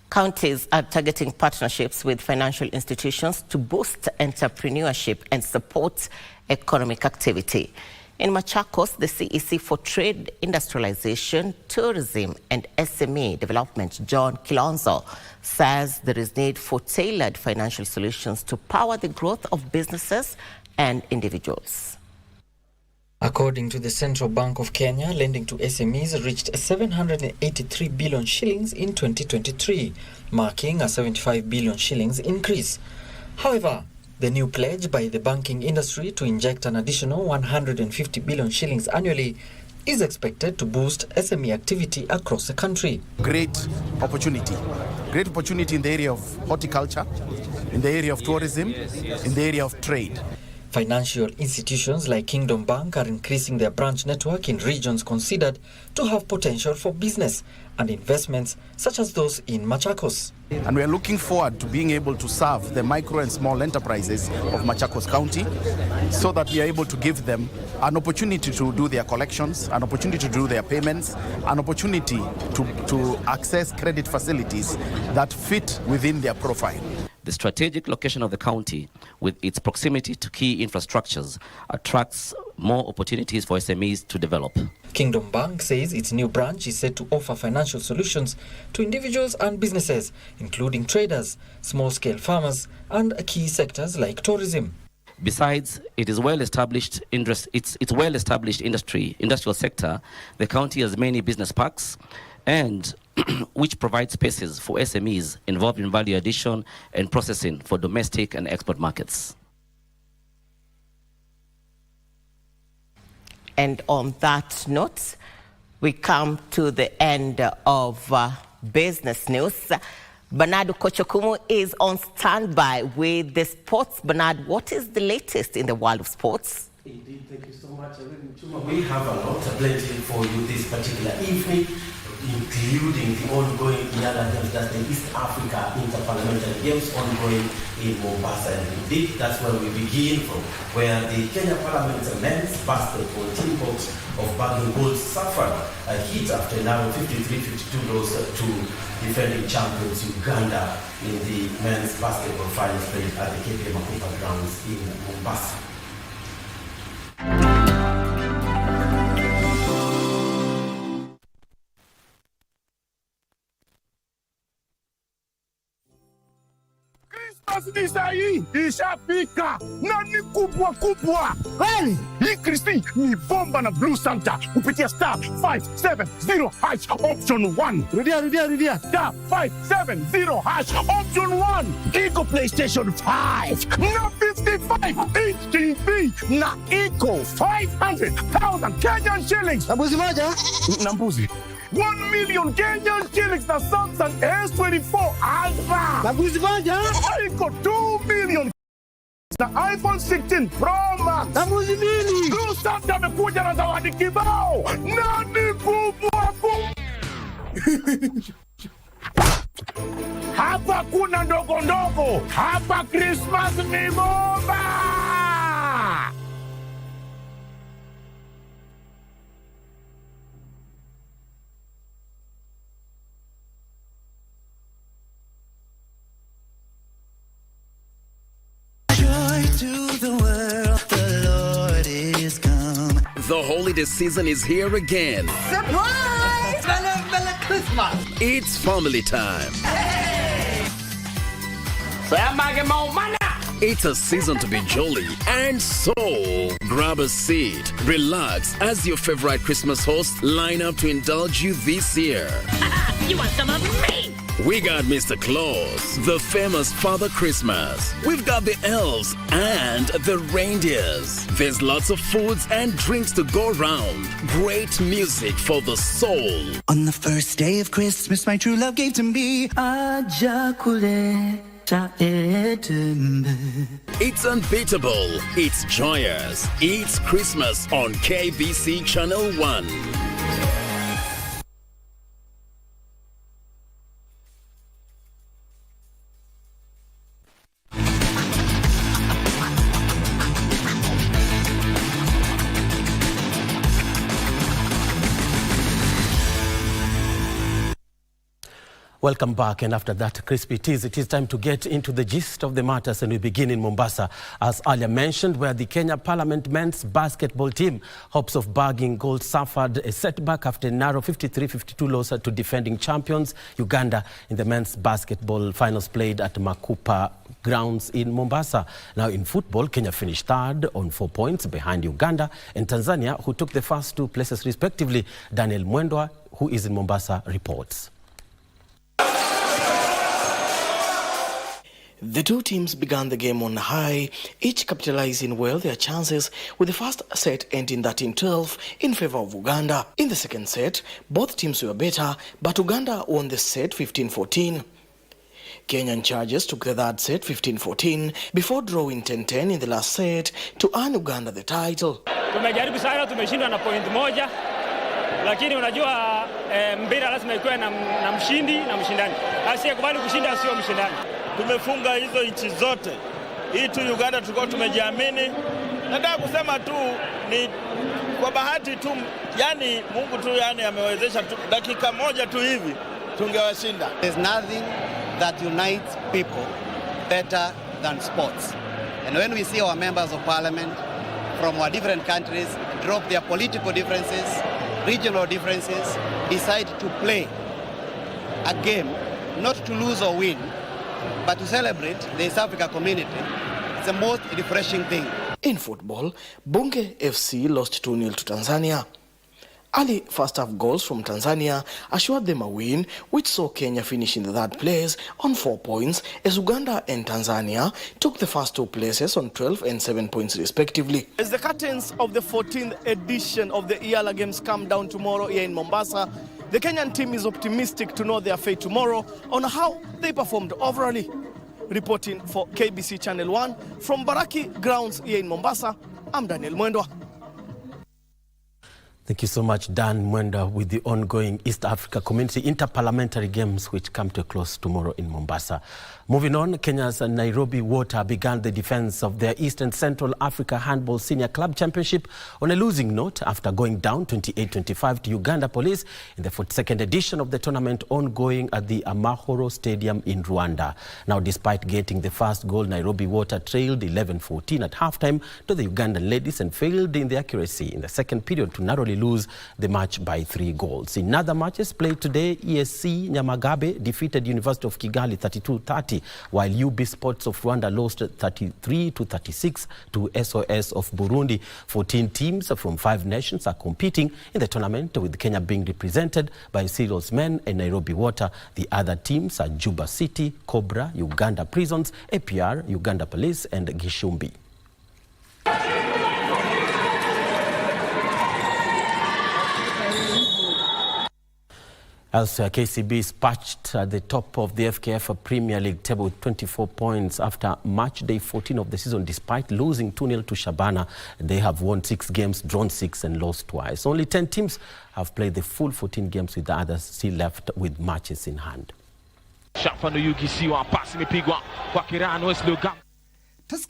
Counties are targeting partnerships with financial institutions to boost entrepreneurship and support economic activity. In Machakos, the CEC for Trade, Industrialization, Tourism and SME Development, John Kilonzo, says there is need for tailored financial solutions to power the growth of businesses and individuals. According to the Central Bank of Kenya, lending to SMEs reached 783 billion shillings in 2023, marking a 75 billion shillings increase. However, the new pledge by the banking industry to inject an additional 150 billion shillings annually is expected to boost SME activity across the country. Great opportunity in the area of horticulture, in the area of tourism, in the area of trade. Financial institutions like Kingdom Bank are increasing their branch network in regions considered to have potential for business and investments such as those in Machakos. And we are looking forward to being able to serve the micro and small enterprises of Machakos County so that we are able to give them an opportunity to do their collections, an opportunity to do their payments, an opportunity to access credit facilities that fit within their profile. The strategic location of the county, with its proximity to key infrastructures, attracts more opportunities for SMEs to develop. Kingdom Bank says its new branch is set to offer financial solutions to individuals and businesses, including traders, small-scale farmers, and key sectors like tourism. Besides, it is well-established industrial sector. The county has many business parks, and which provides spaces for SMEs involved in value addition and processing for domestic and export markets. And on that note, we come to the end of business news. Bernard Kochokumu is on standby with the sports. Bernard, what is the latest in the world of sports? Indeed, thank you so much. We have a lot of plenty for you this particular evening, including the ongoing Yala Games, that's the East Africa Interparliamentary Games ongoing in Mombasa. And indeed, that's where we begin from, where the Kenya Parliament's men's basketball team hopes of bagging gold suffered a hit after now 53-52 loss to defending champions Uganda in the men's basketball finals played at the KBC Online grounds in Mombasa. Christmas hii ishafika na ni kubwa kubwa. Kweli? Hii Kristi ni bomba na Blue Santa kupitia star 570 hash option 1. Rudia. Star 570 hash option 1. Iko PlayStation 5 na 55 inch TV na iko 500,000 Kenyan shillings. Na mbuzi. 1 million Kenyan shillings na Samsung S24 Ultra. Nabuzi moja. Iko 2 million na iPhone 16 Pro Max. Nabuzi mbili. Blue Santa amekuja na zawadi kibao. Nani kubwa kubwa. Hapa kuna ndogo ndogo. Hapa Christmas ni bomba. The holiday season is here again. Surprise! Bella Christmas! It's family time. Hey! It's a season to be jolly, and so grab a seat, relax as your favorite Christmas hosts line up to indulge you this year. You want some of me? We got Mr. Claus, the famous Father Christmas. We've got the elves and the reindeers. There's lots of foods and drinks to go around. Great music for the soul. On the first day of Christmas, my true love gave to me a chocolate. It's unbeatable. It's joyous. It's Christmas on KBC Channel 1. Welcome back, and after that crispy tease, it is time to get into the gist of the matters, and we begin in Mombasa, as earlier mentioned, where the Kenya Parliament men's basketball team hopes of bagging gold suffered a setback after a narrow 53-52 loss to defending champions Uganda in the men's basketball finals played at Makupa grounds in Mombasa. Now in football, Kenya finished third on 4 points behind Uganda and Tanzania, who took the first two places respectively. Daniel Mwendwa, who is in Mombasa, reports. The two teams began the game on high, each capitalizing well their chances, with the first set ending 13-12 in favor of Uganda. In the second set, both teams were better, but Uganda won the set 15-14. Kenyan Chargers took the third set 15-14 before drawing 10-10 in the last set to earn Uganda the title. Tumejaribu sana, tumeshindwa na point moja, lakini unajua mpira lazima ikuwe na mshindi na mshindani. Asiyekubali kushinda sio mshindani. Tumefunga hizo nchi zote. Hii tu Uganda tulikuwa tumejiamini. Nataka kusema tu ni kwa bahati tu, yani Mungu tu yani amewezesha tu, dakika moja tu hivi tungewashinda. There's nothing that unites people better than sports. And when we see our members of parliament from our different countries drop their political differences, regional differences, decide to play a game, not to lose or win, but to celebrate the East Africa community, it's the most refreshing thing. In football, Bunge FC lost 2-0 to Tanzania. Early first half goals from Tanzania assured them a win, which saw Kenya finish in the third place on 4 points, as Uganda and Tanzania took the first two places on 12 and 7 points respectively. As the curtains of the 14th edition of the Iyala Games come down tomorrow here in Mombasa, the Kenyan team is optimistic to know their fate tomorrow on how they performed overally. Reporting for KBC Channel 1 from Baraki grounds here in Mombasa, I'm Daniel Mwendwa. Thank you so much, Dan Mwenda, with the ongoing East Africa Community Interparliamentary Games, which come to a close tomorrow in Mombasa. Moving on, Kenya's Nairobi Water began the defense of their East and Central Africa Handball Senior Club Championship on a losing note after going down 28-25 to Uganda Police in the 42nd edition of the tournament ongoing at the Amahoro Stadium in Rwanda. Now, despite getting the first goal, Nairobi Water trailed 11-14 at halftime to the Ugandan ladies and failed in the accuracy in the second period to narrowly lose the match by 3 goals. In other matches played today, ESC Nyamagabe defeated University of Kigali 32-30, while UB Sports of Rwanda lost 33-36 to SOS of Burundi. 14 teams from 5 nations are competing in the tournament, with Kenya being represented by Cyril's Men and Nairobi Water. The other teams are Juba City, Cobra, Uganda Prisons, APR, Uganda Police and Gishumbi. Elsewhere, KCB is perched at the top of the FKF Premier League table with 24 points after match day 14 of the season, despite losing 2-0 to Shabana. They have won 6 games, drawn 6 and lost twice. Only 10 teams have played the full 14 games, with the others still left with matches in hand. Tusker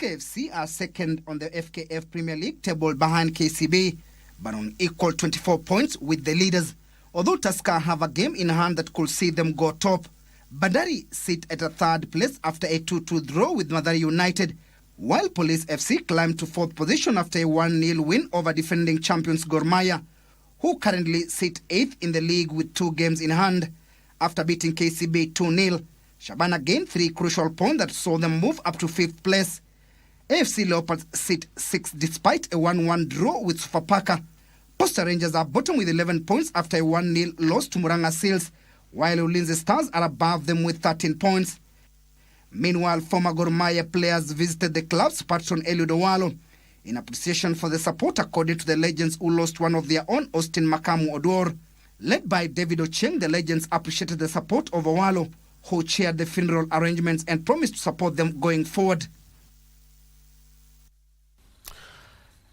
FC are second on the FKF Premier League table behind KCB, but on equal 24 points with the leaders. Although Tusker have a game in hand that could see them go top, Bandari sit at a 3rd place after a 2-2 draw with Mathare United, while Police FC climbed to 4th position after a 1-0 win over defending champions Gor Mahia, who currently sit 8th in the league with 2 games in hand. After beating KCB 2-0, Shabana gained 3 crucial points that saw them move up to 5th place. AFC Leopards sit 6th despite a 1-1 draw with Sofapaka. Posta Rangers are bottom with 11 points after a 1-0 loss to Muranga Seals, while Ulinzi Stars are above them with 13 points. Meanwhile, former Gor Mahia players visited the club's patron Eliud Owalo in appreciation for the support accorded to the legends who lost one of their own, Austin Makamu Odor. Led by David Ocheng, the legends appreciated the support of Owalo, who chaired the funeral arrangements and promised to support them going forward.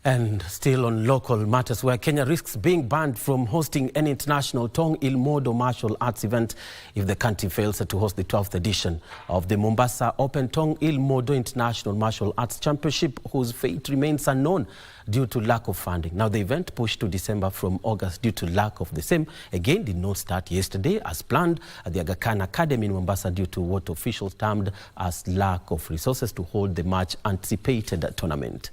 And still on local matters, where Kenya risks being banned from hosting an international Tong Ilmodo martial arts event if the country fails to host the 12th edition of the Mombasa Open Tong Ilmodo International Martial Arts Championship, whose fate remains unknown due to lack of funding. Now, the event pushed to December from August due to lack of the same again did not start yesterday as planned at the Aga Khan Academy in Mombasa due to what officials termed as lack of resources to hold the much anticipated tournament.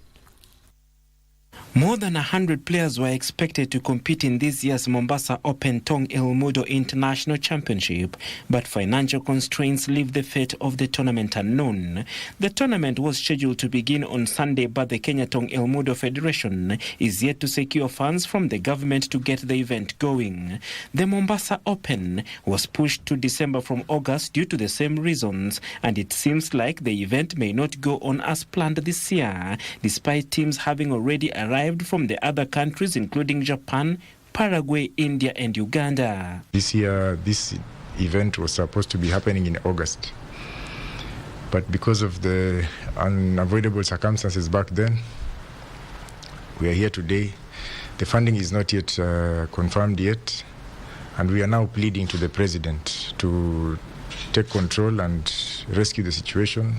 More than 100 players were expected to compete in this year's Mombasa Open Tong Ilmodo International Championship, but financial constraints leave the fate of the tournament unknown. The tournament was scheduled to begin on Sunday, but the Kenya Tong Ilmodo Federation is yet to secure funds from the government to get the event going. The Mombasa Open was pushed to December from August due to the same reasons, and it seems like the event may not go on as planned this year, despite teams having already arrived from the other countries, including Japan, Paraguay, India, and Uganda. This year, this event was supposed to be happening in August. But because of the unavoidable circumstances back then, we are here today. The funding is not yet confirmed yet. And we are now pleading to the president to take control and rescue the situation,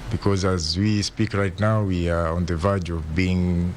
because as we speak right now, we are on the verge of being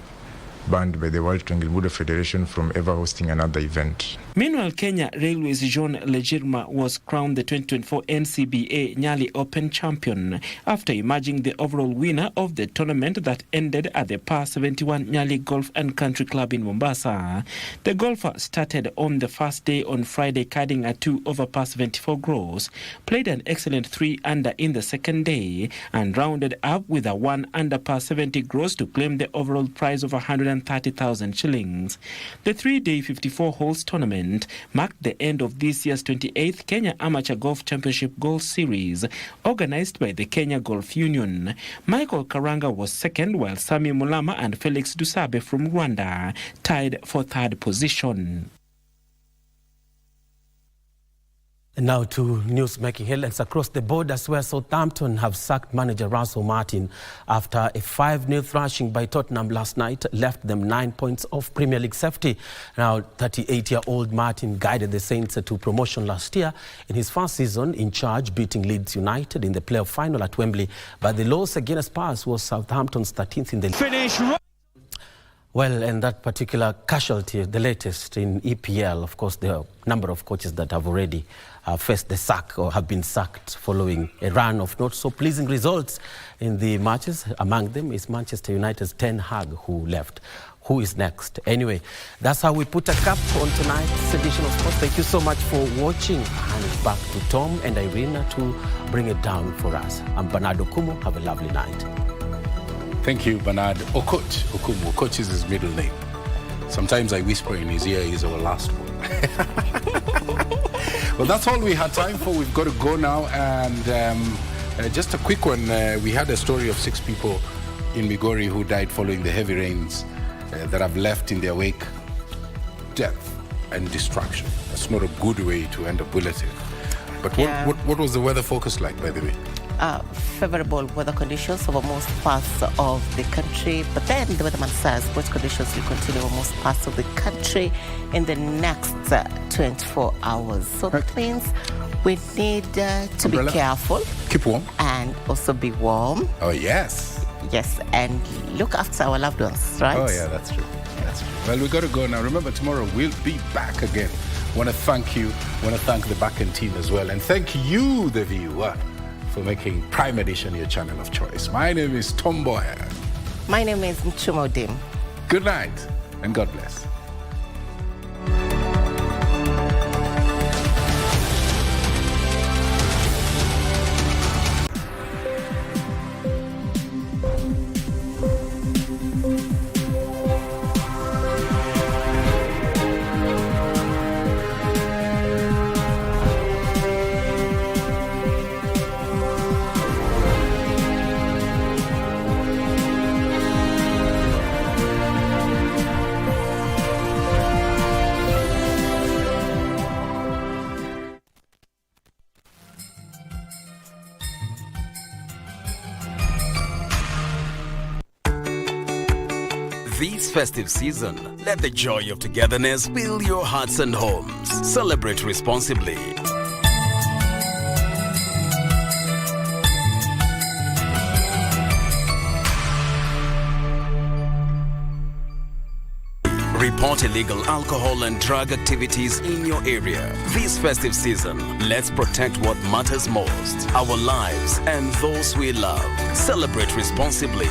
banned by the World Tong Ilmodo Federation from ever hosting another event. Meanwhile, Kenya Railways John Legirma was crowned the 2024 NCBA Nyali Open champion after emerging the overall winner of the tournament that ended at the Par 71 Nyali Golf and Country Club in Mombasa. The golfer started on the first day on Friday, carding a 2 over Par 74 gross, played an excellent 3 under in the second day, and rounded up with a 1 under Par 70 gross to claim the overall prize of 130,000 shillings. The 3-day 54 holes tournament marked the end of this year's 28th Kenya Amateur Golf Championship Golf Series, organized by the Kenya Golf Union. Michael Karanga was second, while Sami Mulama and Felix Dusabe from Rwanda tied for 3rd position. And now to news making headlines across the borders, where Southampton have sacked manager Russell Martin after a 5-0 thrashing by Tottenham last night left them 9 points off Premier League safety. Now, 38-year-old Martin guided the Saints to promotion last year in his first season in charge, beating Leeds United in the playoff final at Wembley. But the loss against Spurs was Southampton's 13th in the finish. Well, and that particular casualty, the latest in EPL, of course, there are a number of coaches that have already faced the sack or have been sacked following a run of not so pleasing results in the matches. Among them is Manchester United's Ten Hag, who left. Who is next? Anyway, that's how we put a cap on tonight's edition of Sports. Thank you so much for watching. And back to Tom and Irina to bring it down for us. I'm Bernardo Kumo. Have a lovely night. Thank you, Bernard. Okot, Okumu. Okot is his middle name. Sometimes I whisper in his ear, he's our last one. Well, that's all we had time for. We've got to go now. And just a quick one. We had a story of 6 people in Migori who died following the heavy rains that have left in their wake death and destruction. That's not a good way to end a bulletin. But what was the weather focus like, by the way? Favorable weather conditions over most parts of the country, but then the weatherman says both conditions will continue over most parts of the country in the next 24 hours. So that means we need to be careful. Keep warm. And also be warm. Oh, yes. Yes, and look after our loved ones, right? Oh, yeah, that's true. That's true. Well, we got to go now. Remember, tomorrow we'll be back again. Want to thank you. Want to thank the back-end team as well. And thank you, the viewer, for making Prime Edition your channel of choice. My name is Tom Boyer. My name is Mchumo Dim. Good night and God bless. This festive season, let the joy of togetherness fill your hearts and homes. Celebrate responsibly. Report illegal alcohol and drug activities in your area. This festive season, let's protect what matters most, our lives and those we love. Celebrate responsibly.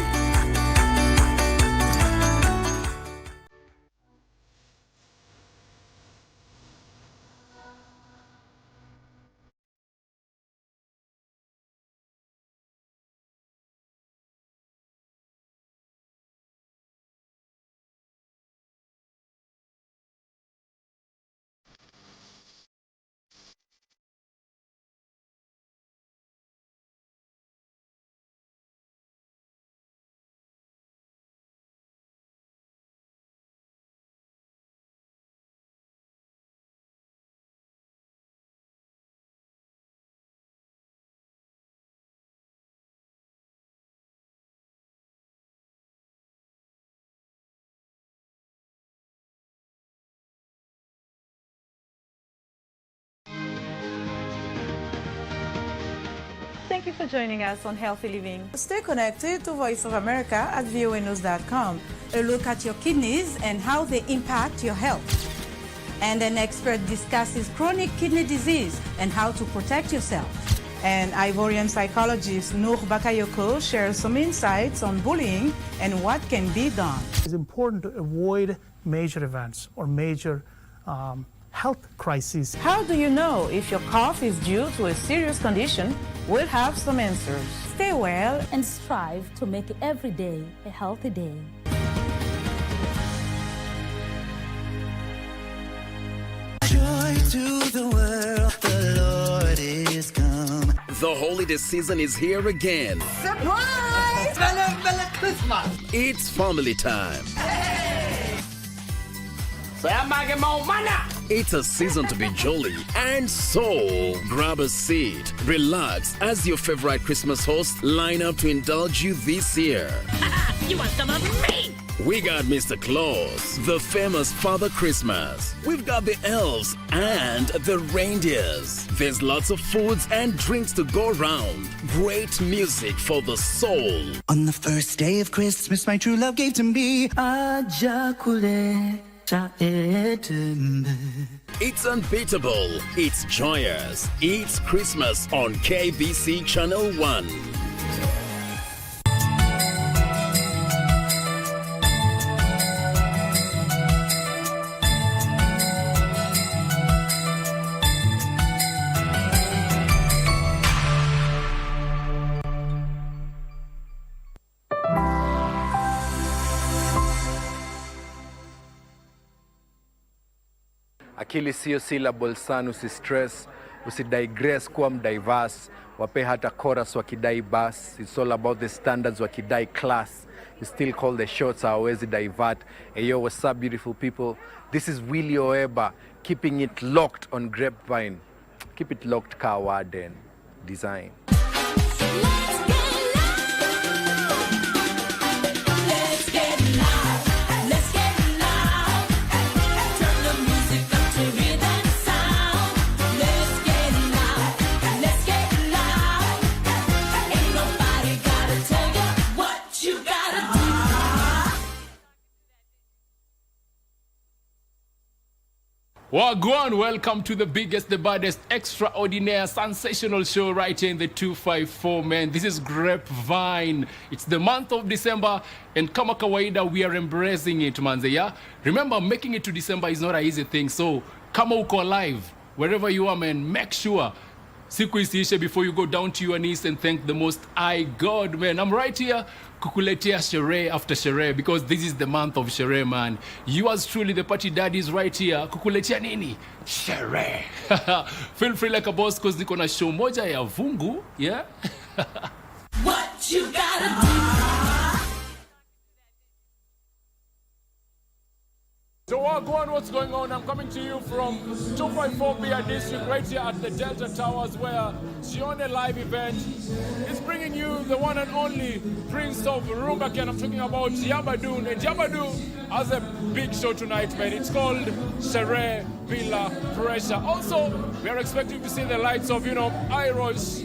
Thank you for joining us on Healthy Living. Stay connected to Voice of America at voanews.com. A look at your kidneys and how they impact your health. And an expert discusses chronic kidney disease and how to protect yourself. And Ivorian psychologist Noor Bakayoko shares some insights on bullying and what can be done. It's important to avoid major events or major health crises. How do you know if your cough is due to a serious condition? We'll have some answers. Stay well and strive to make every day a healthy day. Joy to the world, the Lord is come. The holiday season is here again. Surprise! Bella Christmas! It's family time. Say I'm making more money. It's a season to be jolly, and so grab a seat, relax as your favorite Christmas hosts line up to indulge you this year. You want some of me? We got Mr. Claus, the famous Father Christmas. We've got the elves and the reindeers. There's lots of foods and drinks to go around. Great music for the soul. On the first day of Christmas, my true love gave to me It's unbeatable, it's joyous, it's Christmas on KBC Channel 1. Akili sio syllable sana, usistress, usidigress kuwa mdiverse, wape hata chorus wakidai bass. It's all about the standards wakidai class. You still call the shots, hawezi divert. Hey yo, what's up beautiful people? This is Willie Oeba, keeping it locked on Grapevine. Keep it locked, Kawaden Design. Wagwan, welcome to the biggest, the baddest, extraordinary, sensational show right here in the 254, man. This is Grapevine. It's the month of December, and kama kawaida, we are embracing it, manze, yeah? Remember, making it to December is not an easy thing, so kama uko alive, wherever you are, man, make sure siku isiishe before you go down to your knees and thank the Most High God, man. I'm right here kukuletea sherehe after sherehe because this is the month of sherehe, man. Yours truly, the party daddy, is right here kukuletea nini? Sherehe. Feel free like a boss because niko na show moja ya vungu, yeah? What you gotta do? So Wagwan, what's going on? I'm coming to you from 254B District right here at the Delta Towers where Shione Live event is bringing you the one and only Prince of Rumbaken. I'm talking about Yabadu. And Yabadu has a big show tonight, man. It's called Sherehe Bila Pressure. Also, we are expecting to see the lights of, Irosh,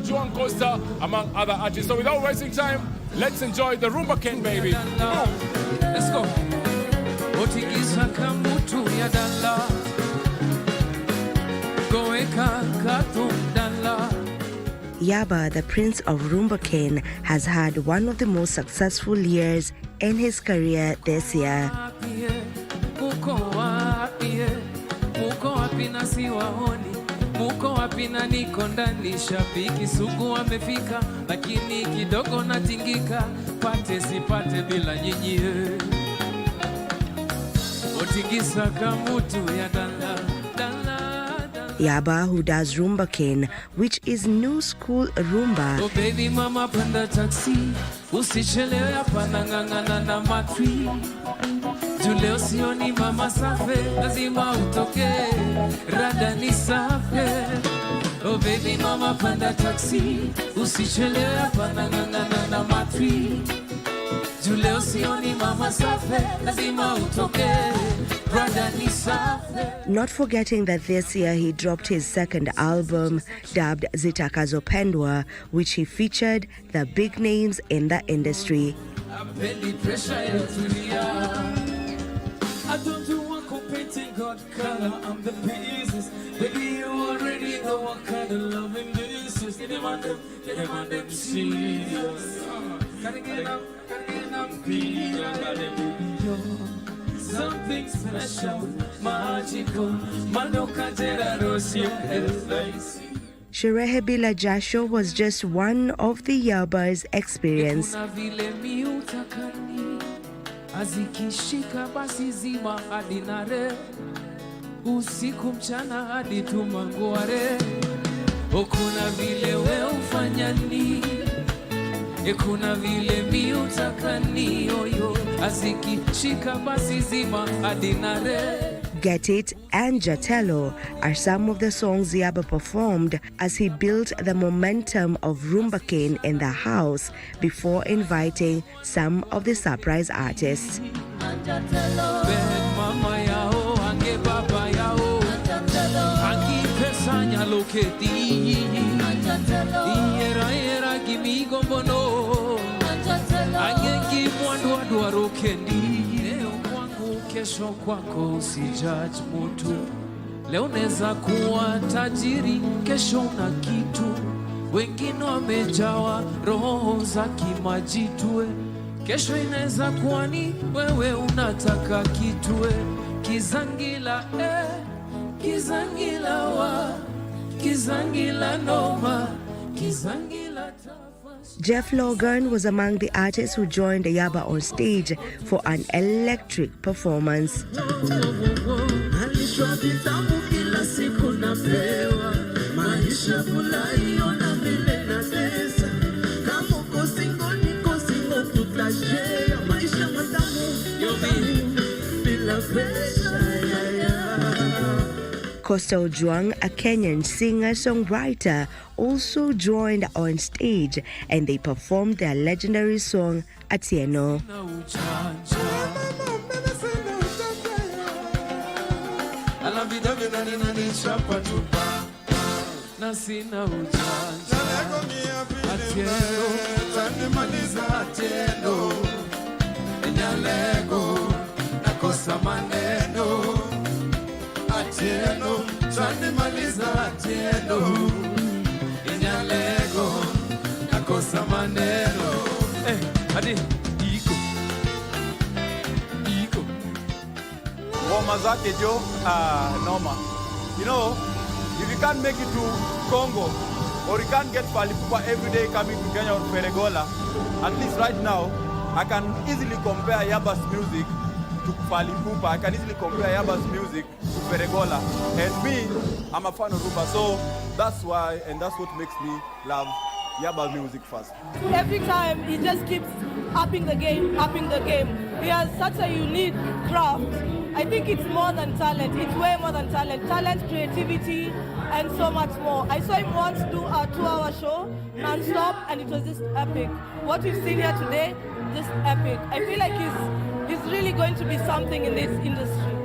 Juan Costa, among other artists. So without wasting time, let's enjoy the Rumbaken, baby. Let's go. Otikisa kamutu ya dala Goeka katum dala. Yaba, the Prince of Rumbaken, has had one of the most successful years in his career this year. Muko wapi na siwaoni, muko wapi na niko ndani, shabiki sugu amefika, lakini kidogo natingika, pate sipate bila nyinyi. Yaba, who does Rumbaken, which is new school rumba. Oh baby mama panda taxi, usichelewe hapa ngangana na matri. Juleo sioni mama safe, lazima utoke, rada ni safe. Oh baby mama panda taxi, usichelewe hapa ngangana na matri. Juleo sioni mama safe, lazima utoke, brother ni safe. Not forgetting that this year he dropped his second album, dubbed Zitakazopendwa, which he featured the big names in the industry. I don't do one competing God color, I'm the pieces. Baby, you already know what kind of loving this is. Get him on them serious. Gotta get up, something special, magical. Sherehe Bila Jasho was just one of the Yaba's experience. Azikishika basi zima hadi nare, usiku mchana hadi tumanguare. Okuna vile we ufanya ni, kuna vile mi utakani oyo, azikishika basi zima hadi nare. Get It and Jatello are some of the songs Yaba performed as he built the momentum of Rumba Kane in the house before inviting some of the surprise artists. Kesho kwako usijudge mtu. Leo neza kuwa tajiri, kesho una kitu. Wengine wamejawa roho za kimajitwe. Kesho inaweza kuwa ni wewe unataka kitwe. Kizangila kizangila wa, kizangila noma, kizangila Jeff Logan was among the artists who joined Yaba on stage for an electric performance. Coastal Juang, a Kenyan singer-songwriter, also joined on stage and they performed their legendary song Atieno. Ngoma zake jo noma. You know, if you can't make it to Congo or you can't get Palipupa every day coming to Kenya or Peregola, at least right now I can easily compare Yaba's music to Palipupa. I can easily compare Yaba's music to Peregola. And me, I'm a fan of Rumba, so that's why, and that's what makes me love Yaba's music first. Every time he just keeps upping the game, upping the game. He has such a unique craft. I think it's more than talent. It's way more than talent. Talent, creativity, and so much more. I saw him once do a 2-hour show, non-stop, and it was just epic. What we've seen here today, just epic. I feel like he's really going to be something in this industry.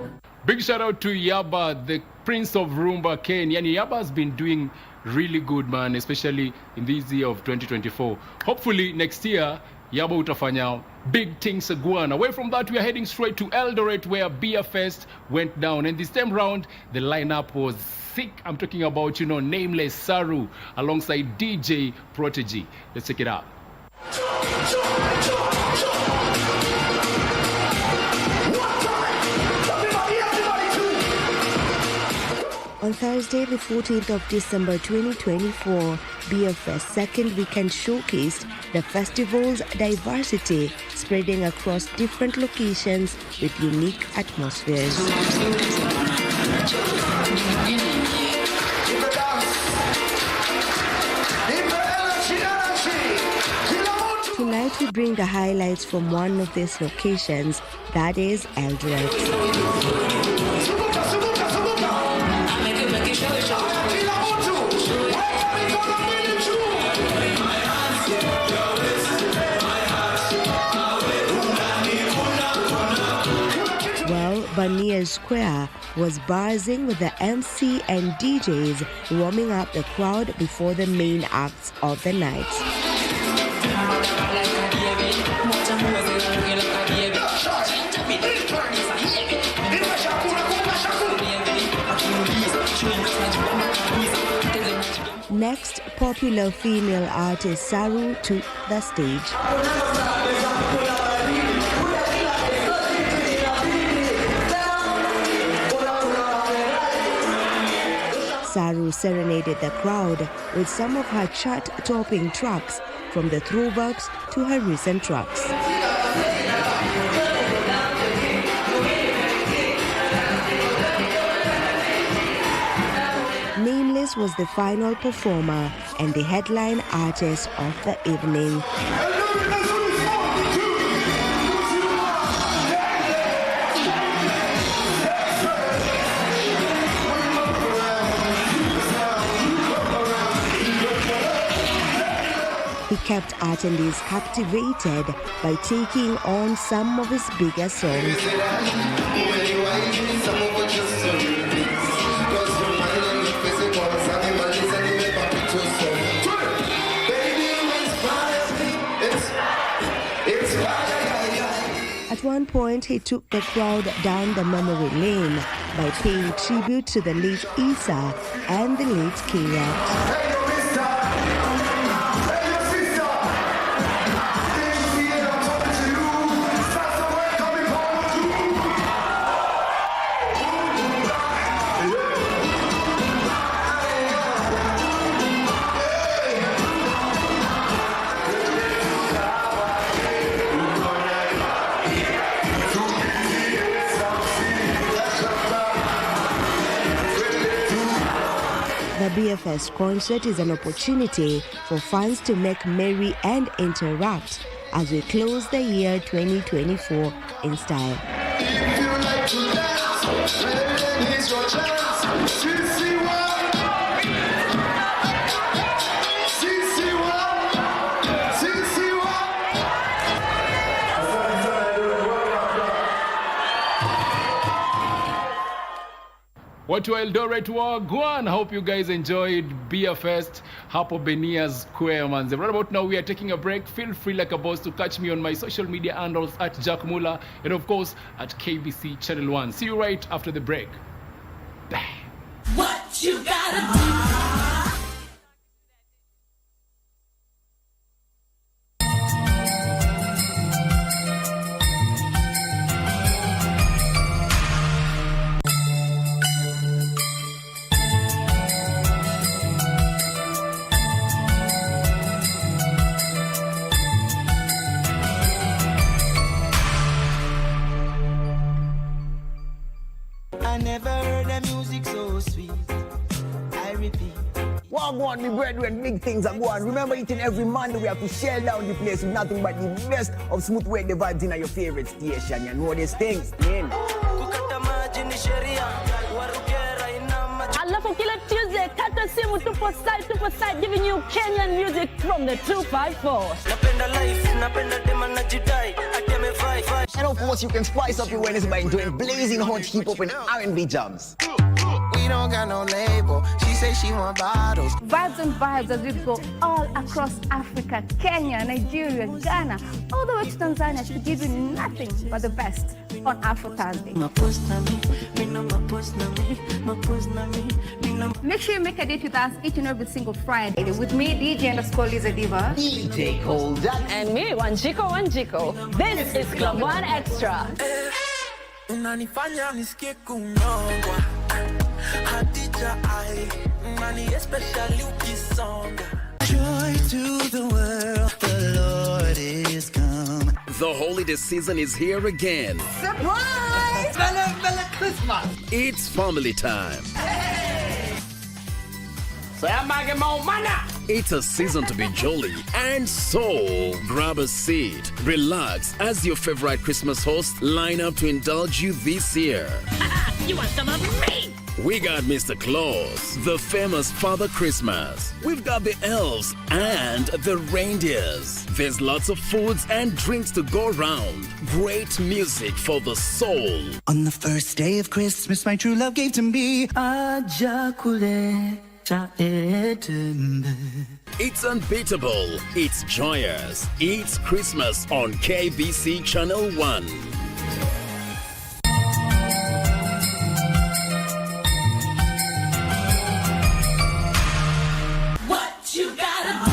Big shout out to Yaba, the Prince of Rumba Kane. Yani Yaba has been doing really good, man, especially in this year of 2024. Hopefully next year, Yaba utafanya big things again. Away from that, we are heading straight to Eldoret where Beer Fest went down. And this time round, the lineup was sick. I'm talking about, Nameless Saru alongside DJ Protege. Let's check it out. On Thursday, the 14th of December 2024, BFF's second weekend showcased the festival's diversity, spreading across different locations with unique atmospheres. Tonight we bring the highlights from one of these locations, that is Eldoret. Bania Square was buzzing with the MC and DJs warming up the crowd before the main acts of the night. Next, popular female artist Saru took the stage. Saru serenaded the crowd with some of her chart-topping tracks, from the throwbacks to her recent tracks. Nameless was the final performer and the headline artist of the evening. He kept attendees captivated by taking on some of his bigger songs. At one point, he took the crowd down the memory lane by paying tribute to the late Isa and the late Kirat. The BFS concert is an opportunity for fans to make merry and interact as we close the year 2024 in style. Watu wa Eldoret wagwan. I hope you guys enjoyed Beer Fest hapo Benia Square, manze. Right about now we are taking a break. Feel free like a boss to catch me on my social media handles at Jack Muller and of course at KBC Channel 1. See you right after the break. Bye. What you gotta do? I never heard the music so sweet. I repeat. Well, go on, me brethren, big things are going. Remember, eating every Monday, we have to shell down the place with nothing but the best of smooth weight the vibes in your favorite station. You know these things, man. Alafu kila Tuesday, kata simu tupo side, giving you Kenyan music from the 254. And of course, you can spice up your Wednesday by enjoying blazing hot hip-hop and R&B jams. We don't got no label. She say she want bottles. Vibes and vibes as we go all across Africa, Kenya, Nigeria, Ghana, all the way to Tanzania to give you nothing but the best on Afro Thursday. Make sure you make a date with us each and every single Friday with me, DJ_Liza Diva, DJ Colda, and me, Wanjiko. This is Club One Extra. Unanifanya nisikie kunyongwa Hadija ai Mani especially ukisonga Joy to the world, the Lord is come. The holiday season is here again. Surprise! Bella Christmas! It's family time. It's a season to be jolly, and so grab a seat, relax as your favorite Christmas hosts line up to indulge you this year. You want some of me? We got Mr. Claus, the famous Father Christmas. We've got the elves and the reindeers. There's lots of foods and drinks to go around. Great music for the soul. On the first day of Christmas, my true love gave to me a jaculé. It's unbeatable, it's joyous, it's Christmas on KBC Channel 1. What you gotta do?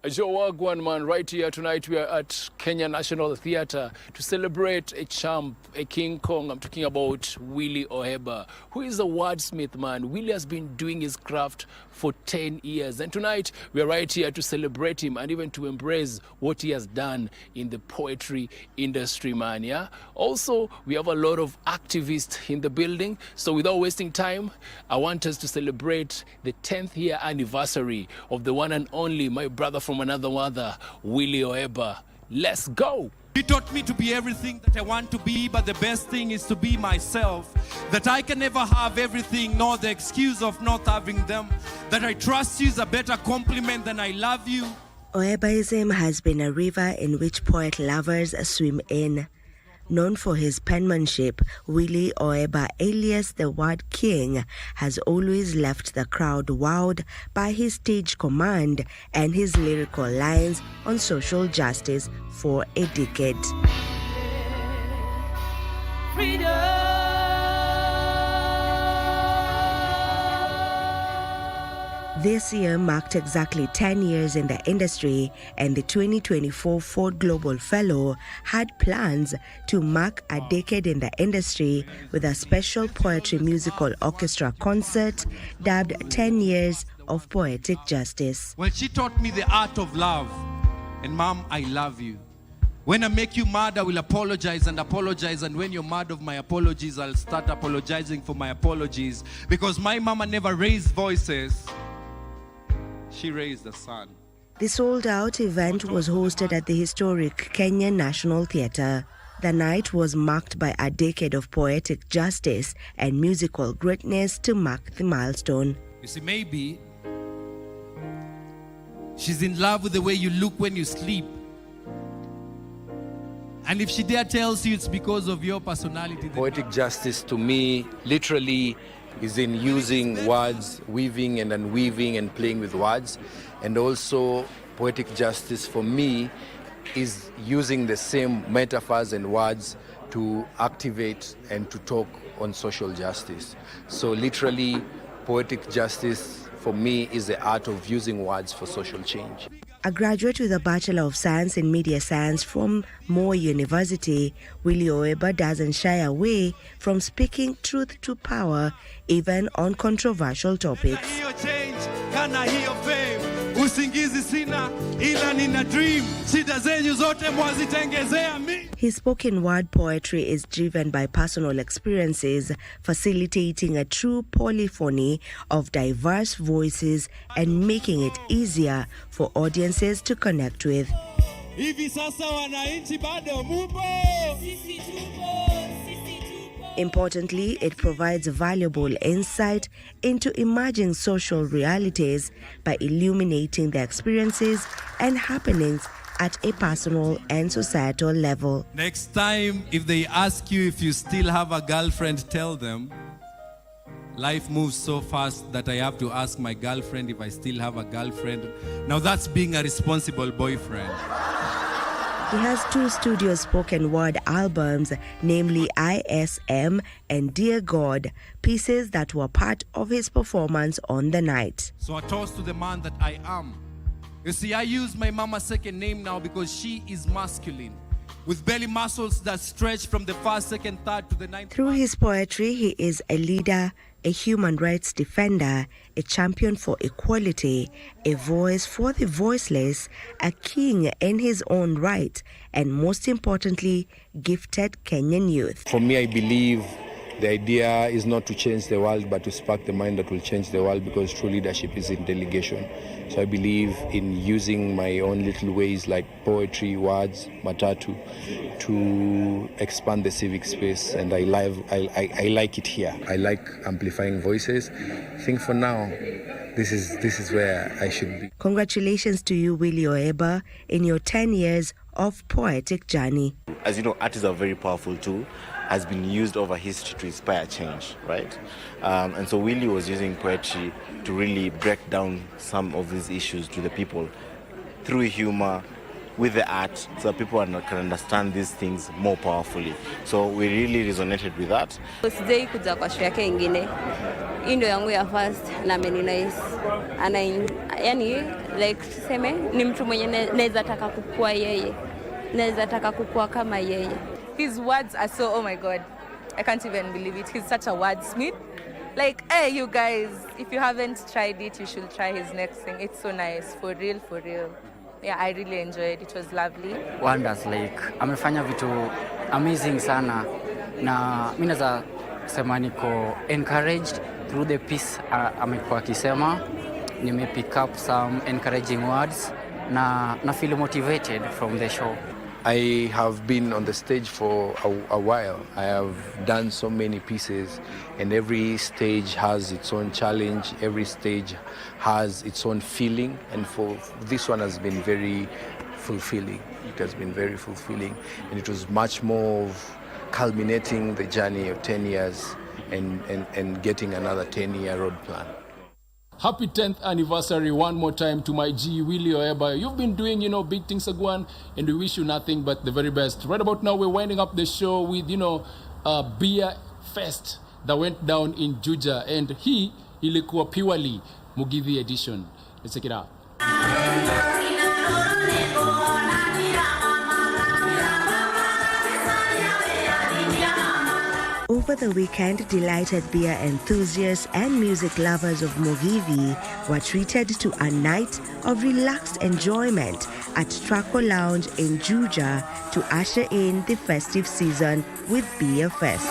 Joe Wagwan, man, right here tonight we are at Kenya National Theatre to celebrate a champ, a King Kong. I'm talking about Willie Oheba, who is a wordsmith, man. Willie has been doing his craft for 10 years. And tonight we are right here to celebrate him and even to embrace what he has done in the poetry industry, man, yeah? Also, we have a lot of activists in the building. So without wasting time, I want us to celebrate the 10th year anniversary of the one and only, my brother from another mother, Willie Oheba. Let's go! He taught me to be everything that I want to be, but the best thing is to be myself. That I can never have everything, nor the excuse of not having them. That I trust you is a better compliment than I love you. Oebaism has been a river in which poet lovers swim in. Known for his penmanship, Willie Oeba, alias the Word King, has always left the crowd wowed by his stage command and his lyrical lines on social justice for a decade. Freedom. This year marked exactly 10 years in the industry, and the 2024 Ford Global Fellow had plans to mark a decade in the industry with a special poetry musical orchestra concert dubbed 10 Years of Poetic Justice. Well, she taught me the art of love. And Mom, I love you. When I make you mad, I will apologize. And when you're mad of my apologies, I'll start apologizing for my apologies. Because my mama never raised voices. She raised the sun. The sold-out event was hosted at the historic Kenyan National Theatre. The night was marked by a decade of poetic justice and musical greatness to mark the milestone. You see, maybe she's in love with the way you look when you sleep. And if she dare tells you it's because of your personality. Poetic justice to me literally is in using words, weaving and unweaving and playing with words. And also poetic justice for me is using the same metaphors and words to activate and to talk on social justice. So literally poetic justice for me is the art of using words for social change. A graduate with a Bachelor of Science in Media Science from Moore University, Willie Oeba doesn't shy away from speaking truth to power, even on controversial topics. His spoken word poetry is driven by personal experiences, facilitating a true polyphony of diverse voices and making it easier for audiences to connect with. Importantly, it provides valuable insight into emerging social realities by illuminating the experiences and happenings at a personal and societal level. Next time, if they ask you if you still have a girlfriend, tell them, life moves so fast that I have to ask my girlfriend if I still have a girlfriend. Now that's being a responsible boyfriend. He has 2 studio spoken word albums, namely ISM and Dear God, pieces that were part of his performance on the night. So a toast to the man that I am. You see, I use my mama's second name now because she is masculine, with belly muscles that stretch from the first, second, third to the ninth. Through his poetry, he is a leader, a human rights defender, a champion for equality, a voice for the voiceless, a king in his own right, and most importantly, gifted Kenyan youth. For me, I believe the idea is not to change the world, but to spark the mind that will change the world, because true leadership is in delegation. So I believe in using my own little ways like poetry, words, matatu, to expand the civic space, and I like it here. I like amplifying voices. I think for now, this is where I should be. Congratulations to you, Willie Oeba, in your 10 years of poetic journey. As you know, art is a very powerful tool, has been used over history to inspire change, right? And so Willie was using poetry to really break down some of these issues to the people through humor, with the art, so that people can understand these things more powerfully. So we really resonated with that. Sijai kuja kwa show yake ingine. Hii ndio yangu ya first na ameni nice. Yani like tuseme ni mtu mwenye naweza taka kukua yeye. Naweza taka kukua kama yeye. His words are so, oh my God, I can't even believe it. He's such a wordsmith. Like, hey, you guys, if you haven't tried it, you should try his next thing. It's so nice, for real, for real. Yeah, I really enjoyed it. It was lovely. Wonders, like, amefanya vitu amazing sana. Na mimi naweza sema niko encouraged through the piece amekuwa akisema. Nime pick up some encouraging words na feel motivated from the show. I have been on the stage for a while. I have done so many pieces, and every stage has its own challenge. Every stage has its own feeling, and for this one has been very fulfilling. It has been very fulfilling, and it was much more of culminating the journey of 10 years and getting another 10-year road plan. Happy 10th anniversary one more time to my G, Willie Oeba. You've been doing, big things, Agwan, and we wish you nothing but the very best. Right about now, we're winding up the show with, a beer fest that went down in Juja, and ilikuwa purely Mugithi edition. Let's check it out. Over the weekend, delighted beer enthusiasts and music lovers of Mugithi were treated to a night of relaxed enjoyment at Traco Lounge in Juja to usher in the festive season with Beer Fest.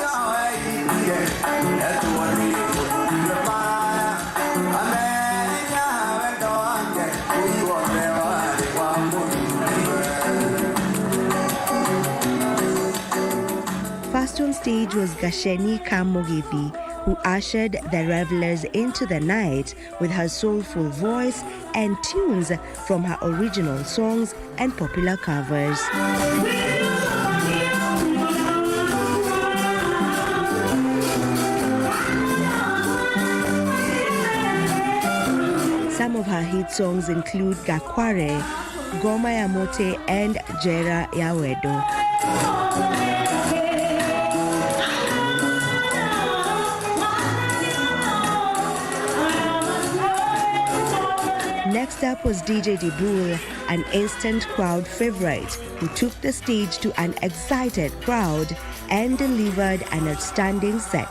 First on stage was Gasheni Kamugithi, who ushered the revelers into the night with her soulful voice and tunes from her original songs and popular covers. Some of her hit songs include Gakware, Goma ya Mote, and Jera ya Wedo. Next up was DJ Dibul, an instant crowd favorite who took the stage to an excited crowd and delivered an outstanding set.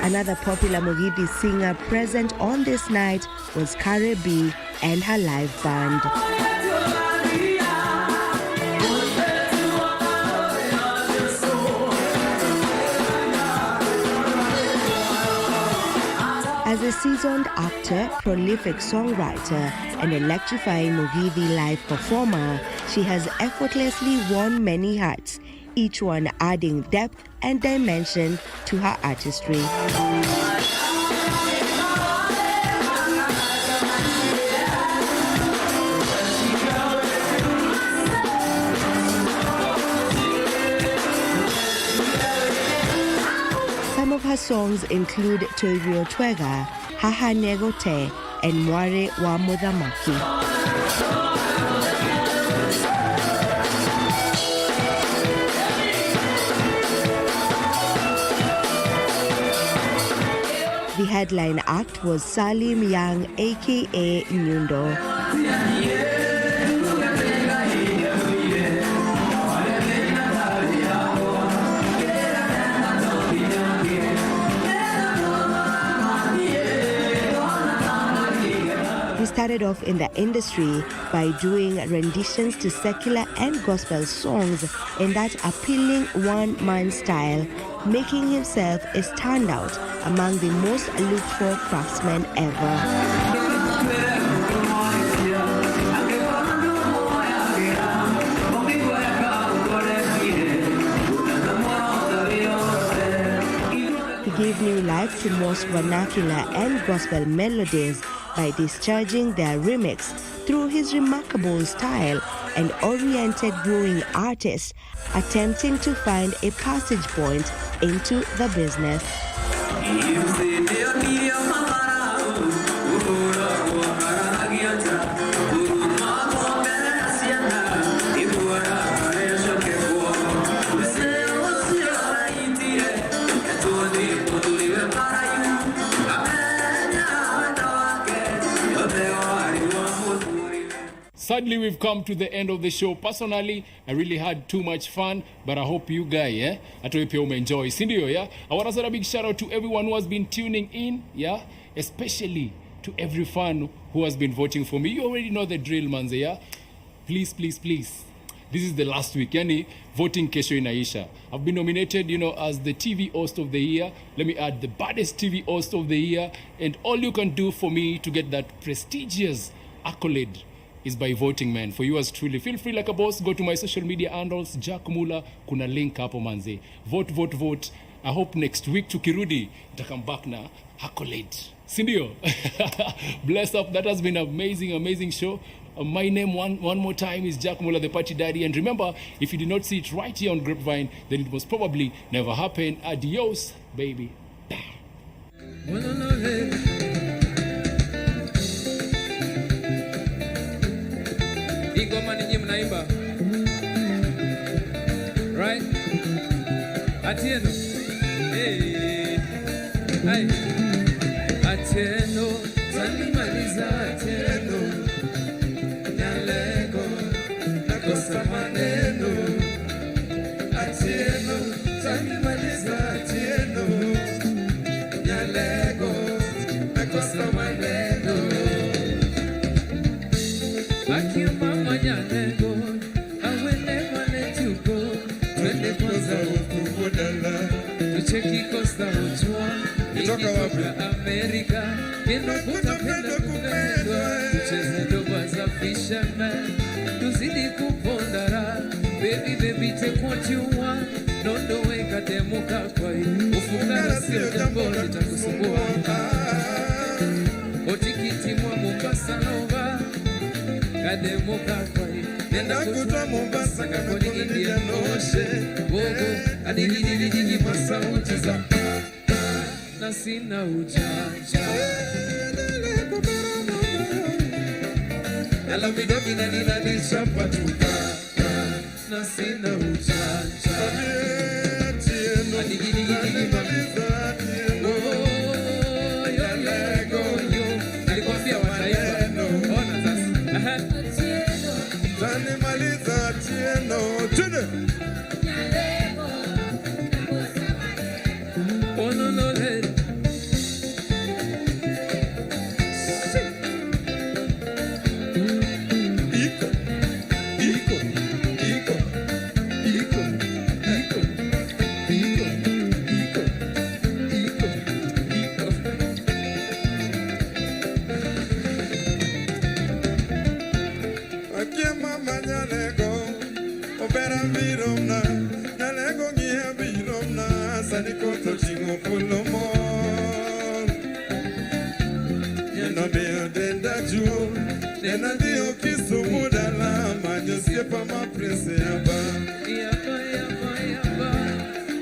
Another popular Mugithi singer present on this night was Kare B and her live band. As a seasoned actor, prolific songwriter, and electrifying Mugithi live performer, she has effortlessly won many hearts, each one adding depth and dimension to her artistry. Some of her songs include Toirio Twega, Haha Negote, and Mware wa Mudhamaki. The headline act was Salim Young, aka Nyundo. He started off in the industry by doing renditions to secular and gospel songs in that appealing one-man style, making himself a standout among the most looked-for craftsmen ever. He gave new life to most vernacular and gospel melodies by discharging their remix through his remarkable style and oriented growing artists attempting to find a passage point into the business. Sadly, we've come to the end of the show. Personally, I really had too much fun, but I hope you guys, enjoy. Sindio, yeah? I want to send a big shout out to everyone who has been tuning in, yeah? Especially to every fan who has been voting for me. You already know the drill, manze, yeah? Please, please, please. this is the last week. Yani, voting kesho inaisha. I've been nominated, as the TV host of the year. Let me add, the baddest TV host of the year. And all you can do for me to get that prestigious accolade is by voting, man. For yours truly. Feel free like a boss. Go to my social media handles. Jack Mula. Kuna link hapo manze. Vote, vote, vote. I hope next week tukirudi, come back na accolade. Sindio? Bless up. That has been an amazing, amazing show. My name one more time is Jack Mula, the party daddy. And remember, if you did not see it right here on Grapevine, then it most probably never happened. Adios, baby. Ingoma ninyi mnaimba. Right? Atieno. Hey. Hey. Atieno. Tanimaliza atieno. Nyalego. Nakosa maneno. Atieno. Tanimaliza atieno. Nyalego. Nakosa maneno. Akia mama nyalego. I will never let you go. Twende kwanza ukubodala. Tucheki Costa Ujua. Kutoka wapi? Amerika. Kendo kutapenda kupendwa. Tucheze doba za fisherman. Tuzidi kupondara. Baby, baby, take what you want. Nondo weka temuka kwa hii. Ufungara sio jambo litakusumbua. Otikiti mwa Mombasa Nova. Kademuka kwa hii. Nenda kutwa Mombasa kakoni Indian Ocean. Wogo, adigidigi masauti za na sina ujanja. Nala midogi na nina nishapa tuka na sina ujanja. Adigidigi masauti yo lego yo. Nilikwambia wataifa. Ona sasa. Tani maliza tieno. Tune. Oh no no hey. Iko. Akia mama nyalego. Opera viromna. Nyalego ngia viromna. Sanikoto chingo pulomon. Yeno deo denda juo. Nena dio Kisumu dala. Manyosie pa maprese yaba. Yaba.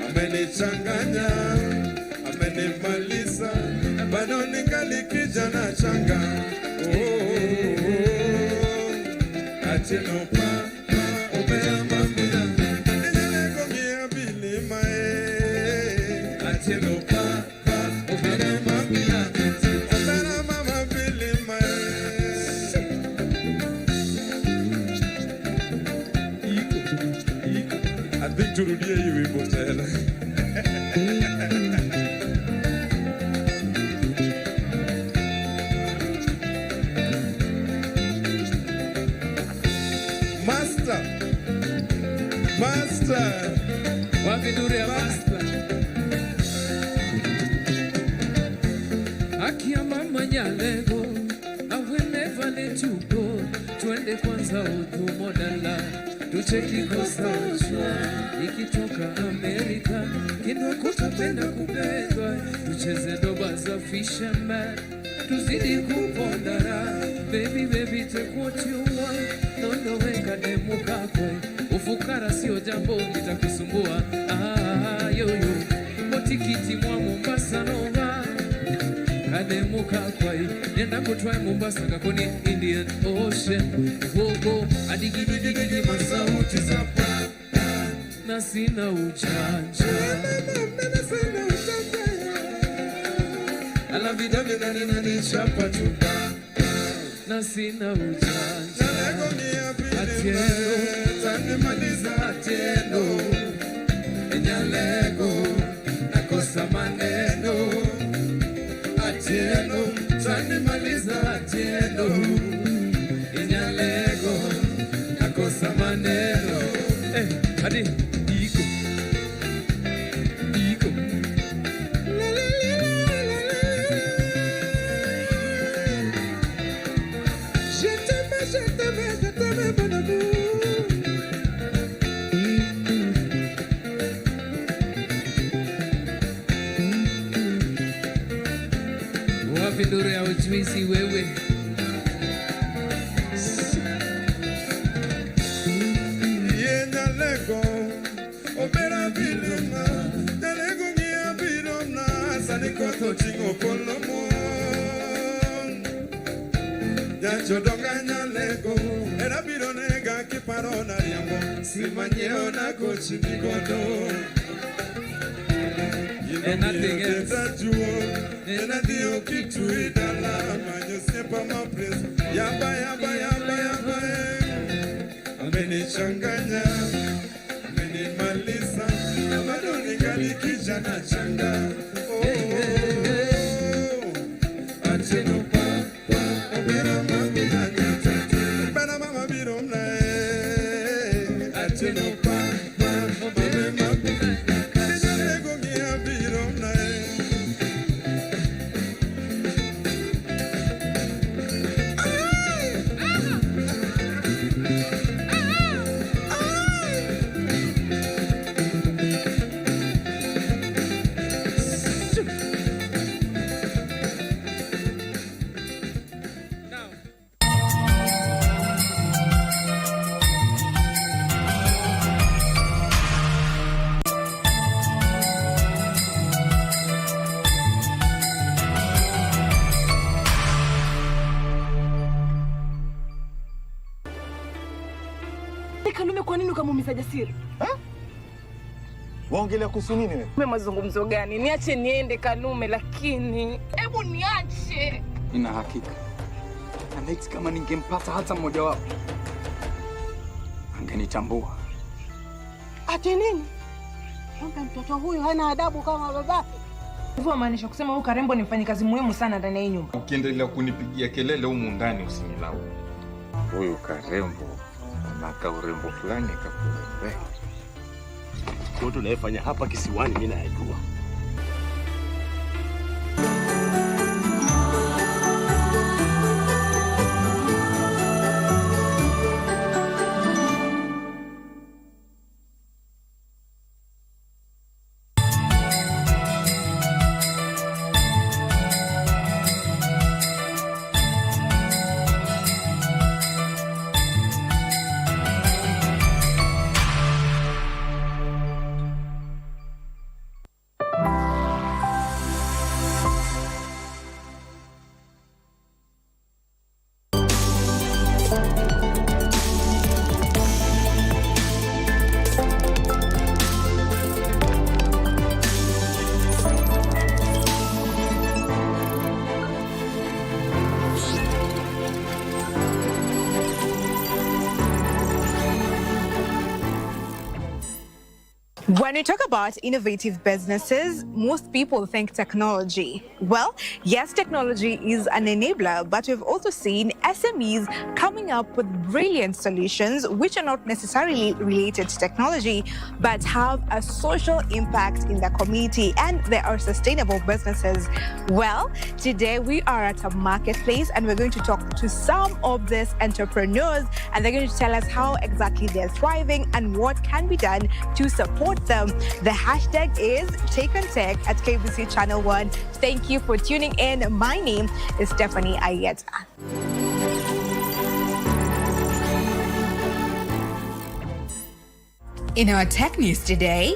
Amenichanganya. Amenimaliza. Bado ningali kijana changa. Atieno pa. Opera mambila. Nyalego ngia bilima Atieno pa. Opera mambila. Opera mama bilima Iko. I think turudie hii wimbo tena. Master. Wapindure ya master. Akia mama nyalego. I will never let you go. Twende kwanza utumodala. Tucheki Costa Ujua. Ikitoka Amerika. Kino kutapenda kupendwa. Tucheze doba za fisherman. Tuzidi kupondara. Baby, baby, take what you want. Nondo weka demuka kwe. Ufukara sio jambo litakusumbua. Yo. Motikiti mwa Mombasa Nova. Kademuka kwa hii. Nenda kutwa Mombasa kakoni Indian Ocean. Wogo, adigidigi masauti za pa. Na sina ujanja. Ala vidami na nina nishapa tuka. Na sina ujanja. Atieno. Tani maliza atieno. Nyalego. Nakosa maneno. Atieno. Tani maliza atieno. Nyalego. Nakosa maneno. vidore ya ujuisi wewe. Yena lego, opera biloma, nalego ngia biloma, sanikoto chingo polomo. Yacho donga nyalego, era bilonega kiparona riambo, simanyeo na kochi bigodo. Nothing else. And I do keep to it, and you step on my place. Yaba, yaba, yaba, yaba. Ameni changanya, ameni malisa, amadoni gali kijana changa. Oh, acheno pa, obera mami na nyata, obera mama biromna, acheno pa, obera mami na nyata. Kalume, kwa nini ukamuumiza Jasiri? Waongelea kuhusu nini wewe? Mimi mazungumzo gani? Niache niende Kalume, lakini hebu niache. Nina hakika. Na next kama ningempata hata mmoja wapo, angenitambua. Ate nini? Kumbe mtoto huyu hana adabu kama babake. Hivyo maanisha kusema huyu Karembo ni mfanyikazi muhimu sana ndani ya hii nyumba. Ukiendelea kunipigia kelele humu ndani usinilaumu. Huyu Karembo anaka urembo fulani kakurembe. Toto naefanya hapa kisiwani mimi najua. When we talk about innovative businesses, most people think technology. Well, yes, technology is an enabler, but we've also seen SMEs coming up with brilliant solutions which are not necessarily related to technology, but have a social impact in the community, and they are sustainable businesses. Well, today we are at a marketplace and we're going to talk to some of these entrepreneurs, and they're going to tell us how exactly they're thriving and what can be done to support them. The hashtag is Take on Tech at KBC Channel 1. Thank you for tuning in. My name is Stephanie Ayeta. In our tech news today,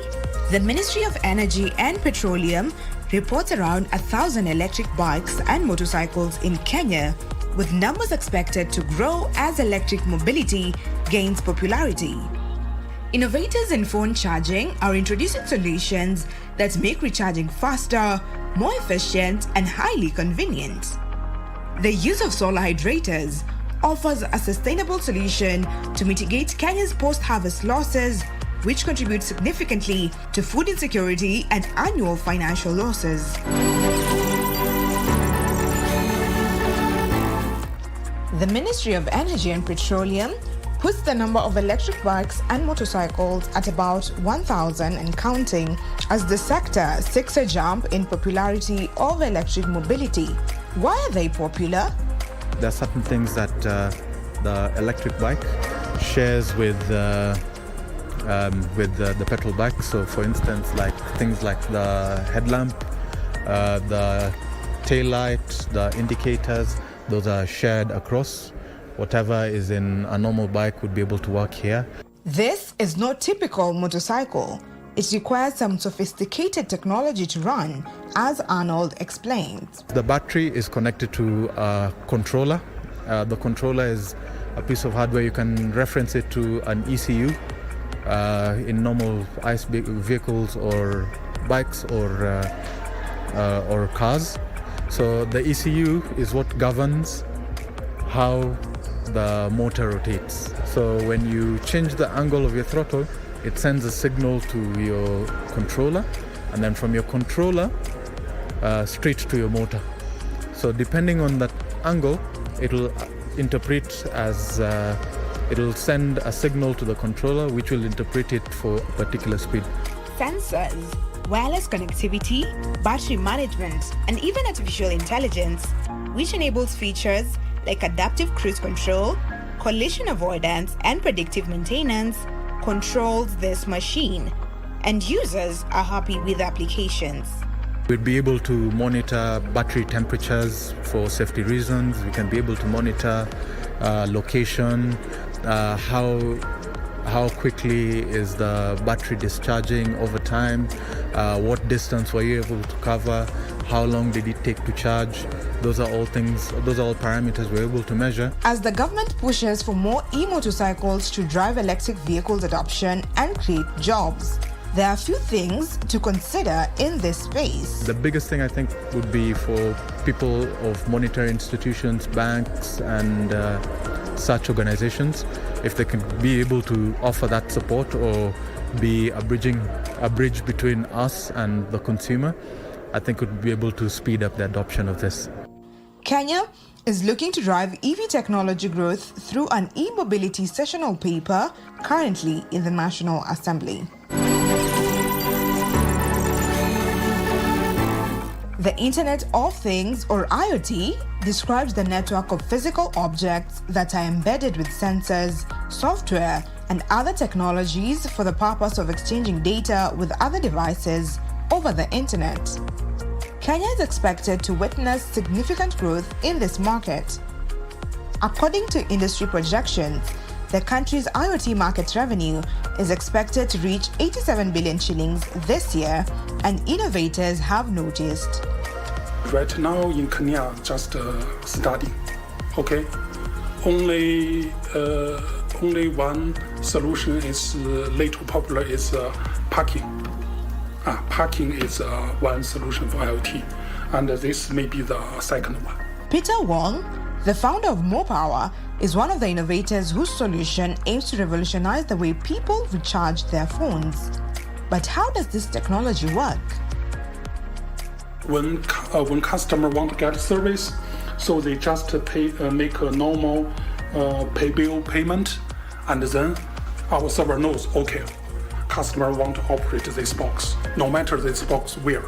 the Ministry of Energy and Petroleum reports around 1,000 electric bikes and motorcycles in Kenya, with numbers expected to grow as electric mobility gains popularity. Innovators in phone charging are introducing solutions that make recharging faster, more efficient, and highly convenient. The use of solar hydrators offers a sustainable solution to mitigate Kenya's post-harvest losses, which contribute significantly to food insecurity and annual financial losses. The Ministry of Energy and Petroleum puts the number of electric bikes and motorcycles at about 1,000 and counting, as the sector seeks a jump in popularity of electric mobility. Why are they popular? There are certain things that the electric bike shares with the petrol bike. So, for instance, like things like the headlamp, the tail light, the indicators, those are shared across. Whatever is in a normal bike would be able to work here. This is not typical motorcycle. It requires some sophisticated technology to run, as Arnold explains. The battery is connected to a controller. The controller is a piece of hardware. You can reference it to an ECU in normal ICE vehicles or bikes or cars. So the ECU is what governs how the motor rotates. So when you change the angle of your throttle, it sends a signal to your controller, and then from your controller straight to your motor. So depending on that angle, it'll interpret as it'll send a signal to the controller, which will interpret it for a particular speed. Sensors, wireless connectivity, battery management, and even artificial intelligence, which enables features like adaptive cruise control, collision avoidance, and predictive maintenance, controls this machine, and users are happy with the applications. We'll be able to monitor battery temperatures for safety reasons. We can be able to monitor location, how quickly is the battery discharging over time, what distance were you able to cover, how long did it take to charge. Those are all parameters we're able to measure. As the government pushes for more e-motorcycles to drive electric vehicles adoption and create jobs, there are a few things to consider in this space. The biggest thing I think would be for people of monetary institutions, banks, and such organizations, if they can be able to offer that support or be a bridge between us and the consumer, I think would be able to speed up the adoption of this. Kenya is looking to drive EV technology growth through an e-mobility sessional paper currently in the National Assembly. The Internet of Things, or IoT, describes the network of physical objects that are embedded with sensors, software, and other technologies for the purpose of exchanging data with other devices over the Internet. Kenya is expected to witness significant growth in this market. According to industry projections, the country's IoT market revenue is expected to reach 87 billion shillings this year, and innovators have noticed. Right now in Kenya, just starting, okay? Only one solution is little popular is parking. Parking is one solution for IoT, and this may be the second one. Peter Wong, the founder of MoPower, is one of the innovators whose solution aims to revolutionize the way people recharge their phones. But how does this technology work? When customer want to get service, so they just make a normal pay bill payment, and then our server knows, okay, customer want to operate this box, no matter this box where,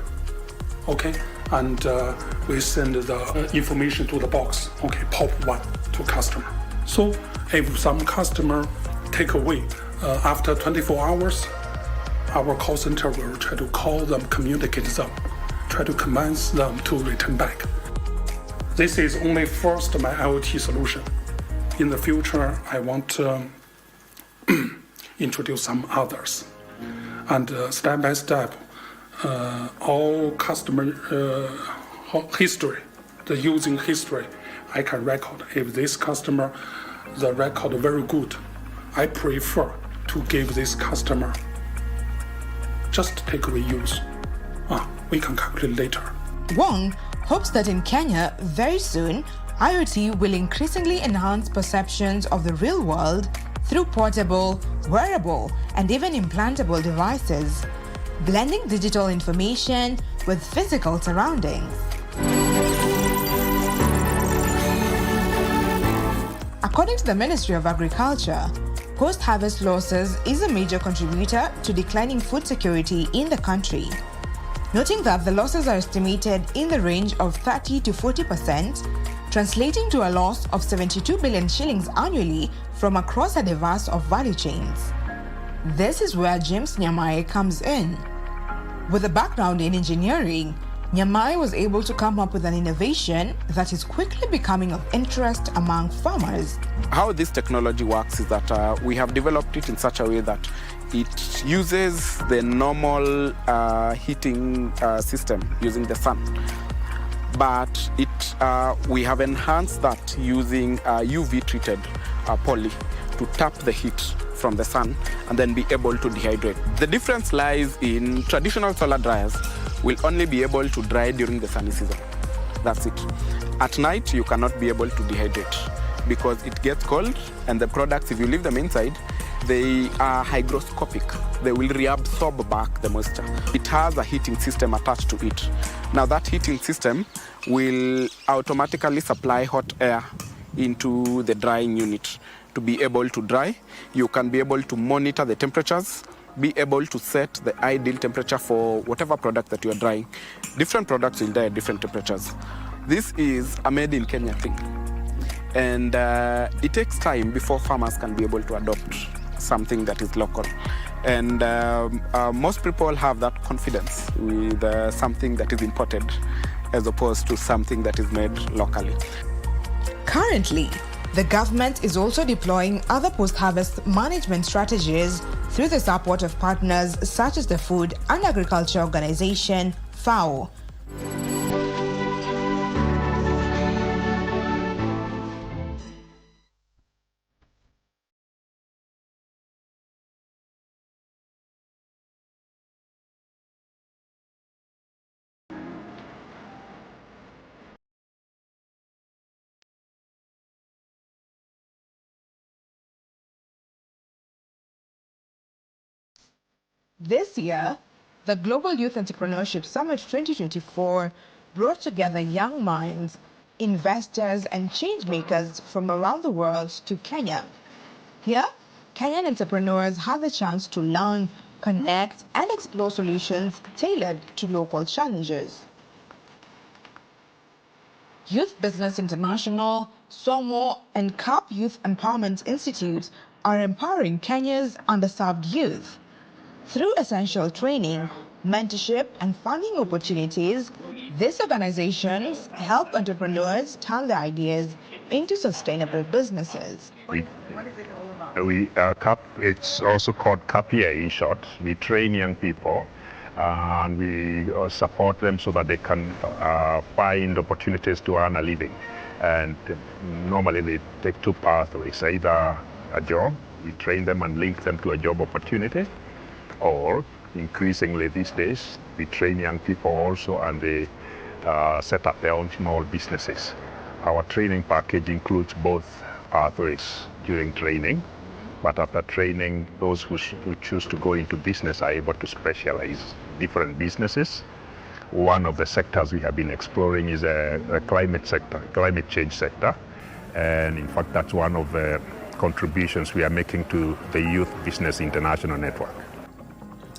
okay? And we send the information to the box, okay, pop 1 to customer. So if some customer take away after 24 hours, our call center will try to call them, communicate them, try to convince them to return back. This is only first my IoT solution. In the future, I want to introduce some others. And step by step, all customer history, the using history, I can record. If this customer, the record very good, I prefer to give this customer just take away use. We can calculate later. Wong hopes that in Kenya, very soon, IoT will increasingly enhance perceptions of the real world through portable, wearable, and even implantable devices, blending digital information with physical surroundings. According to the Ministry of Agriculture, post-harvest losses is a major contributor to declining food security in the country, noting that the losses are estimated in the range of 30 to 40%, translating to a loss of 72 billion shillings annually from across a diverse of value chains. This is where James Nyamae comes in. With a background in engineering, Nyamai was able to come up with an innovation that is quickly becoming of interest among farmers. How this technology works is that we have developed it in such a way that it uses the normal heating system using the sun. But we have enhanced that using UV-treated poly to tap the heat from the sun and then be able to dehydrate. The difference lies in traditional solar dryers will only be able to dry during the sunny season. That's it. At night, you cannot be able to dehydrate because it gets cold, and the products, if you leave them inside, they are hygroscopic. They will reabsorb back the moisture. It has a heating system attached to it. Now that heating system will automatically supply hot air into the drying unit to be able to dry. You can be able to monitor the temperatures, be able to set the ideal temperature for whatever product that you are drying. Different products will dry at different temperatures. This is a made in Kenya thing. And it takes time before farmers can be able to adopt something that is local. And most people have that confidence with something that is imported as opposed to something that is made locally. Currently, the government is also deploying other post-harvest management strategies through the support of partners such as the Food and Agriculture Organization, FAO. This year, the Global Youth Entrepreneurship Summit 2024 brought together young minds, investors, and changemakers from around the world to Kenya. Here, Kenyan entrepreneurs had the chance to learn, connect, and explore solutions tailored to local challenges. Youth Business International, SOMO, and CAP Youth Empowerment Institute are empowering Kenya's underserved youth. Through essential training, mentorship, and funding opportunities, these organizations help entrepreneurs turn their ideas into sustainable businesses. CAP, it's also called CAPIA in short. We train young people and we support them so that they can find opportunities to earn a living. And normally they take two pathways, either a job, we train them and link them to a job opportunity, or increasingly these days, we train young people also and they set up their own small businesses. Our training package includes both pathways during training, but after training, those who choose to go into business are able to specialize different businesses. One of the sectors we have been exploring is the climate change sector. And in fact, that's one of the contributions we are making to the Youth Business International Network.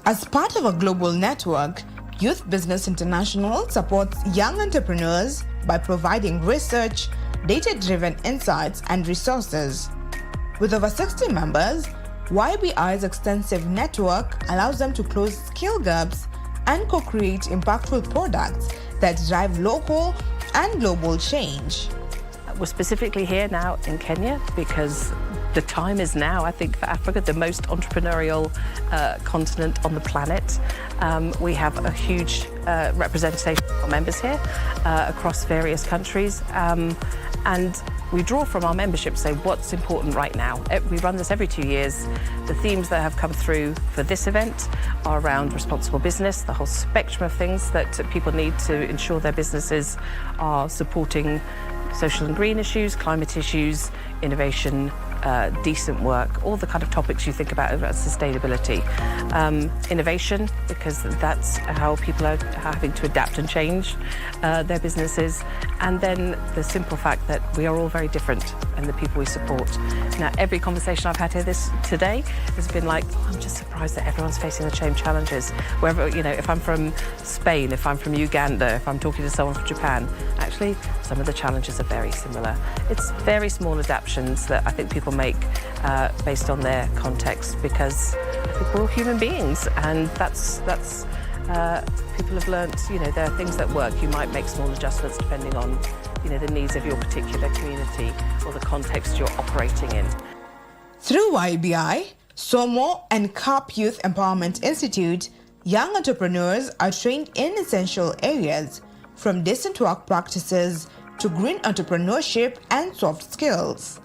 As part of a global network, Youth Business International supports young entrepreneurs by providing research, data-driven insights, and resources. With over 60 members, YBI's extensive network allows them to close skill gaps and co-create impactful products that drive local and global change. We're specifically here now in Kenya because the time is now, I think, for Africa, the most entrepreneurial continent on the planet. We have a huge representation of our members here across various countries. And we draw from our membership, say what's important right now. We run this every 2 years. The themes that have come through for this event are around responsible business, the whole spectrum of things that people need to ensure their businesses are supporting social and green issues, climate issues, innovation, decent work, all the kind of topics you think about sustainability. Innovation, because that's how people are having to adapt and change their businesses. And then the simple fact that we are all very different and the people we support. Now, every conversation I've had here today has been like, oh, I'm just surprised that everyone's facing the same challenges. Wherever, you know, if I'm from Spain, if I'm from Uganda, if I'm talking to someone from Japan, actually, some of the challenges are very similar. It's very small adaptations that I think people make based on their context, because I think we're all human beings, and that's people have learnt, there are things that work. You might make small adjustments depending on, the needs of your particular community or the context you're operating in. Through YBI, SOMO and CAP Youth Empowerment Institute, young entrepreneurs are trained in essential areas, from decent work practices to green entrepreneurship and soft skills.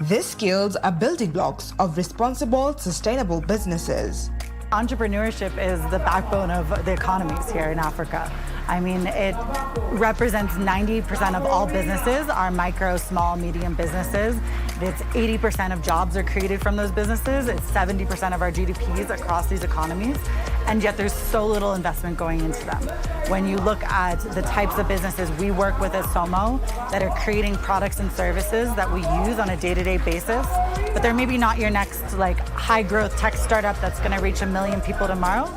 These skills are building blocks of responsible, sustainable businesses. Entrepreneurship is the backbone of the economies here in Africa. I mean, it represents 90% of all businesses are micro, small, medium businesses. It's 80% of jobs are created from those businesses. It's 70% of our GDPs across these economies. And yet there's so little investment going into them. When you look at the types of businesses we work with at SOMO that are creating products and services that we use on a day-to-day basis, but they're maybe not your next high growth tech startup that's gonna reach 1 million people tomorrow,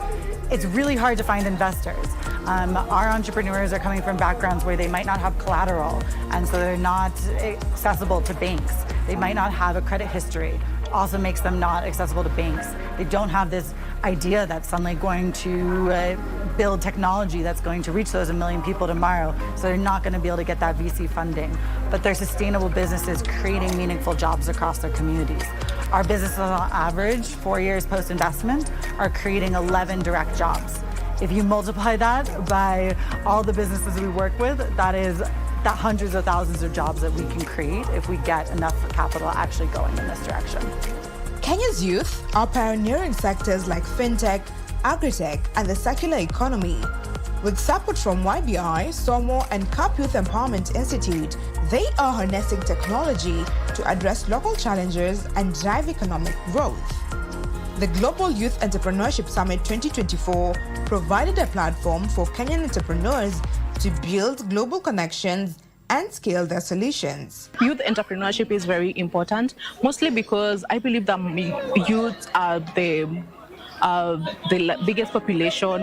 it's really hard to find investors. Our entrepreneurs are coming from backgrounds where they might not have collateral, and so they're not accessible to banks. They might not have a credit history, also makes them not accessible to banks. They don't have this idea that's suddenly going to build technology that's going to reach those 1 million people tomorrow, so they're not going to be able to get that VC funding. But they're sustainable businesses creating meaningful jobs across their communities. Our businesses on average, 4 years post-investment, are creating 11 direct jobs. If you multiply that by all the businesses we work with, that hundreds of thousands of jobs that we can create if we get enough capital actually going in this direction. Kenya's youth are pioneering sectors like fintech, agritech, and the circular economy. With support from YBI, SOMO, and CAP Youth Empowerment Institute, they are harnessing technology to address local challenges and drive economic growth. The Global Youth Entrepreneurship Summit 2024 provided a platform for Kenyan entrepreneurs to build global connections and scale their solutions. Youth entrepreneurship is very important, mostly because I believe that youth are the biggest population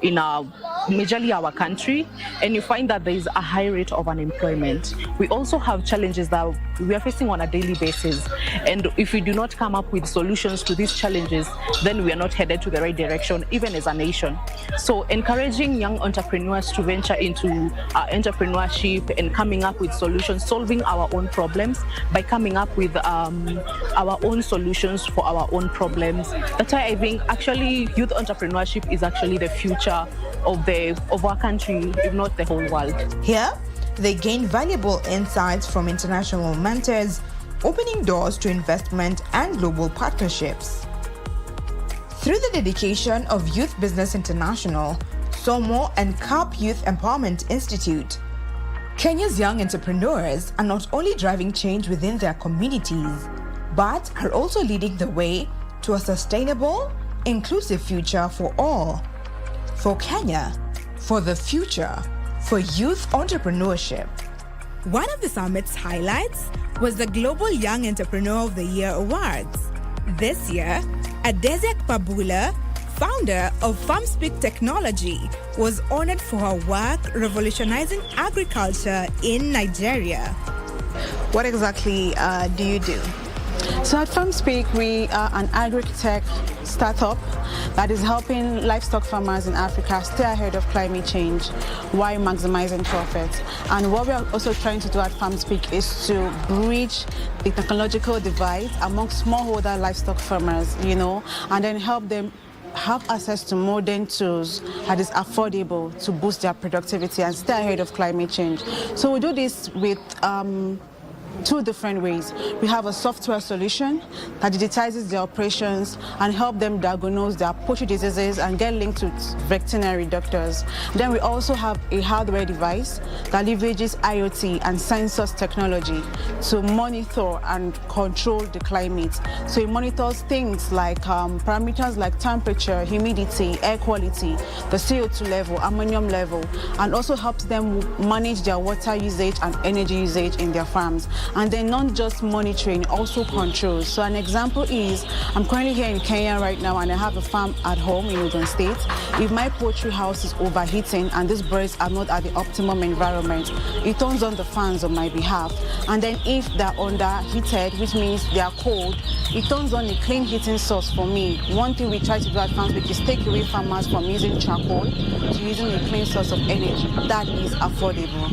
in majorly our country, and you find that there is a high rate of unemployment. We also have challenges that we are facing on a daily basis, and if we do not come up with solutions to these challenges, then we are not headed to the right direction, even as a nation. So encouraging young entrepreneurs to venture into entrepreneurship and coming up with solutions, solving our own problems by coming up with our own solutions for our own problems. That's why I think actually youth entrepreneurship is actually the future of our country, if not the whole world. Here, they gain valuable insights from international mentors, opening doors to investment and global partnerships. Through the dedication of Youth Business International, SOMO, and CAP Youth Empowerment Institute, Kenya's young entrepreneurs are not only driving change within their communities, but are also leading the way to a sustainable, inclusive future for all. For Kenya, for the future, for youth entrepreneurship. One of the summit's highlights was the Global Young Entrepreneur of the Year Awards. This year, Adezek Pabula, founder of FarmSpeak Technology, was honored for her work revolutionizing agriculture in Nigeria. What exactly do you do? So at FarmSpeak, we are an agri-tech startup that is helping livestock farmers in Africa stay ahead of climate change while maximizing profits. And what we are also trying to do at FarmSpeak is to bridge the technological divide among smallholder livestock farmers, and then help them have access to modern tools that is affordable to boost their productivity and stay ahead of climate change. So we do this with two different ways. We have a software solution that digitizes their operations and help them diagnose their poultry diseases and get linked to veterinary doctors. Then we also have a hardware device that leverages IoT and sensors technology to monitor and control the climate. So it monitors things like parameters like temperature, humidity, air quality, the CO2 level, ammonium level, and also helps them manage their water usage and energy usage in their farms. and then not just monitoring, also controls. So an example is, I'm currently here in Kenya right now, and I have a farm at home in Ogun State. If my poultry house is overheating and these birds are not at the optimum environment, it turns on the fans on my behalf. And then if they're underheated, which means they are cold, it turns on a clean heating source for me. One thing we try to do at FarmSpeak is take away farmers from using charcoal to using a clean source of energy that is affordable.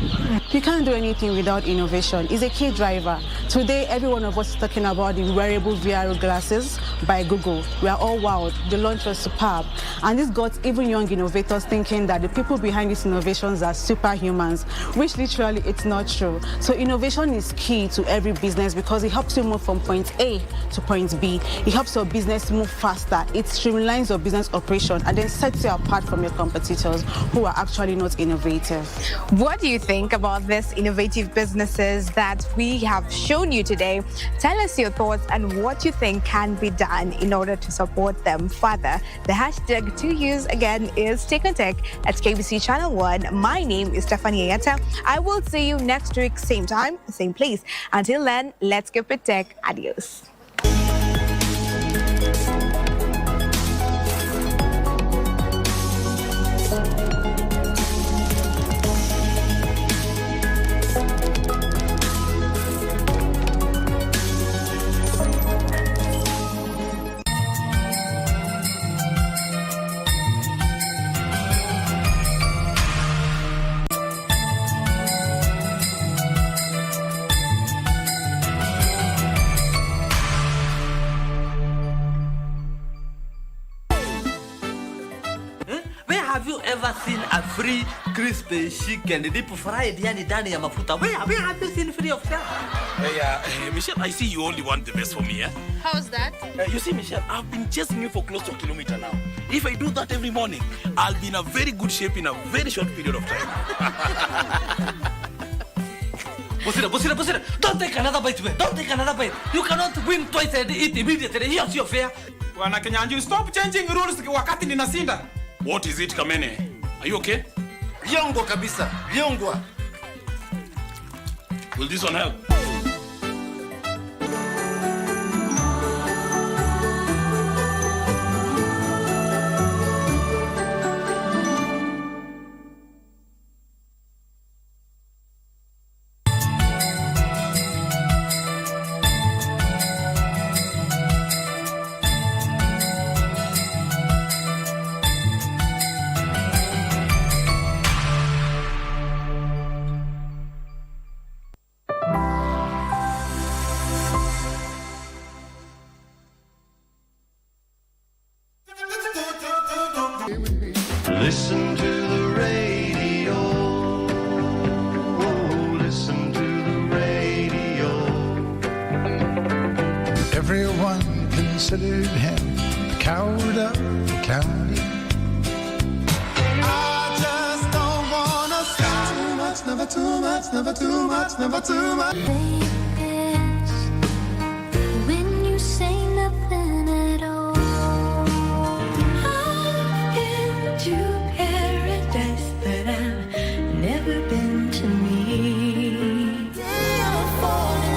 You can't do anything without innovation. It's a key driver. Today, every one of us is talking about the wearable VR glasses by Google. We are all wowed. The launch was superb. And this got even young innovators thinking that the people behind these innovations are superhumans, which literally it's not true. So innovation is key to every business because it helps you move from point A to point B. It helps your business move faster. It streamlines your business operation and then sets you apart from your competitors who are actually not innovative. What do you think about these innovative businesses that we have shown you today? Tell us your thoughts and what you think can be done in order to support them further. The hashtag to use again is TechOnTech at KBC Channel 1. My name is Stephanie Ayata. I will see you next week, same time, same place. Until then, let's keep it tech. Adios. Have you ever seen a free crispy chicken deep fried yani ndani ya mafuta? Where have you seen free of charge? Michelle, I see you only want the best for me, eh? How's that? You see, Michelle, I've been chasing you for close to a kilometer now. If I do that every morning, I'll be in a very good shape in a very short period of time. Bosira, don't take another bite, man. Don't take another bite. You cannot win twice and eat immediately. Here's your fare. Wana Kenyanju, stop changing rules wakati ninasinda. What is it, Kamene? Are you okay? Vyongwa kabisa. Vyongwa. Will this one help? Listen to the radio. Listen to the radio. Everyone considered him a coward of the county. I just don't wanna stop. Too much, never too much, never too much, never too much. When you say nothing at all, I've been to paradise, but I've never been to me. I'll fall in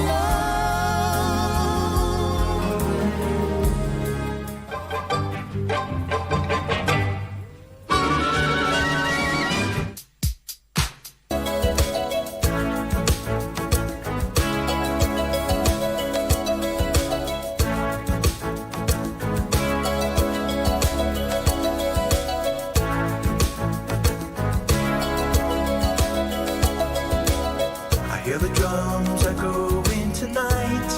I hear the drums echoing tonight,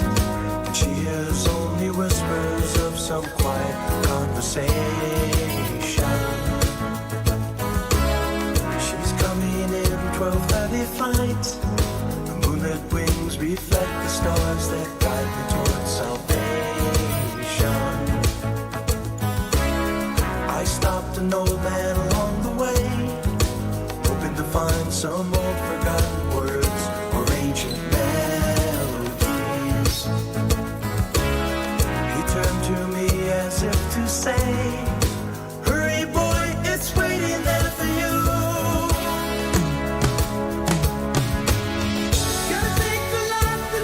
and she hears only whispers of some quiet conversation. She's coming in 12:30 flight. The moonlit wings reflect the stars that guide me towards salvation. I stopped an old man along the way, hoping to find some old forgotten words or ancient melodies. He turned to me as if to say, hurry boy, it's waiting there for you. Gotta take a lot to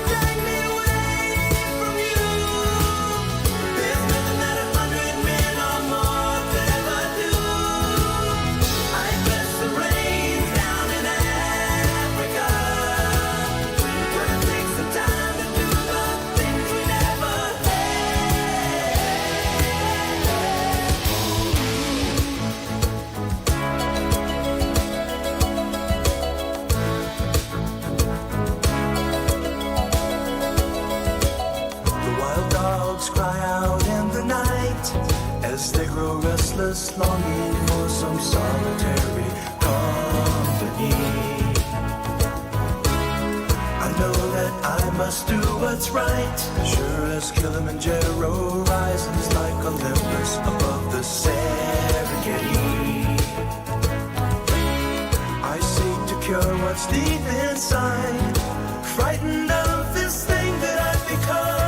just longing for some solitary company. I know that I must do what's right, sure as Kilimanjaro rises like Olympus above the Serengeti. I seek to cure what's deep inside, frightened of this thing that I've become.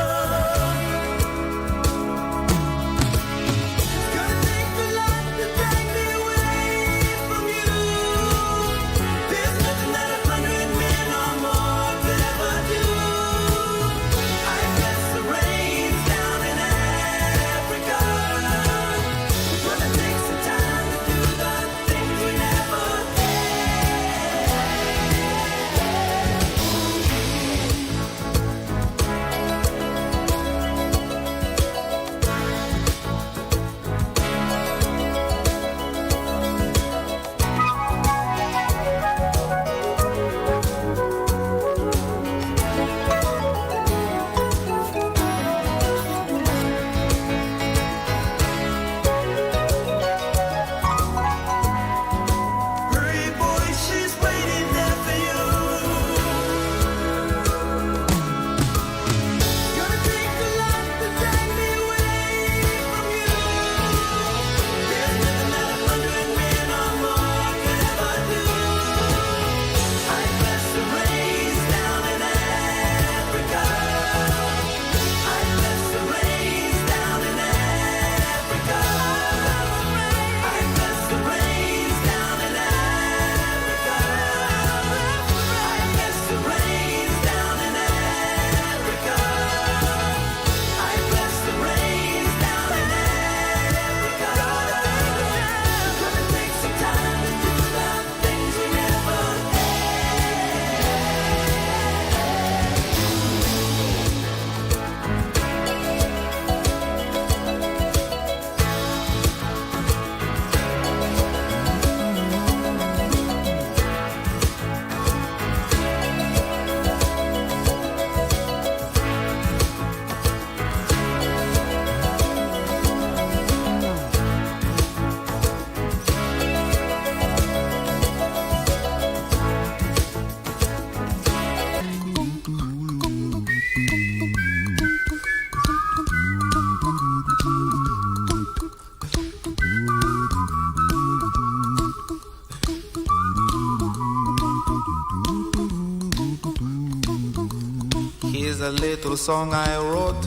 Here's a little song I wrote.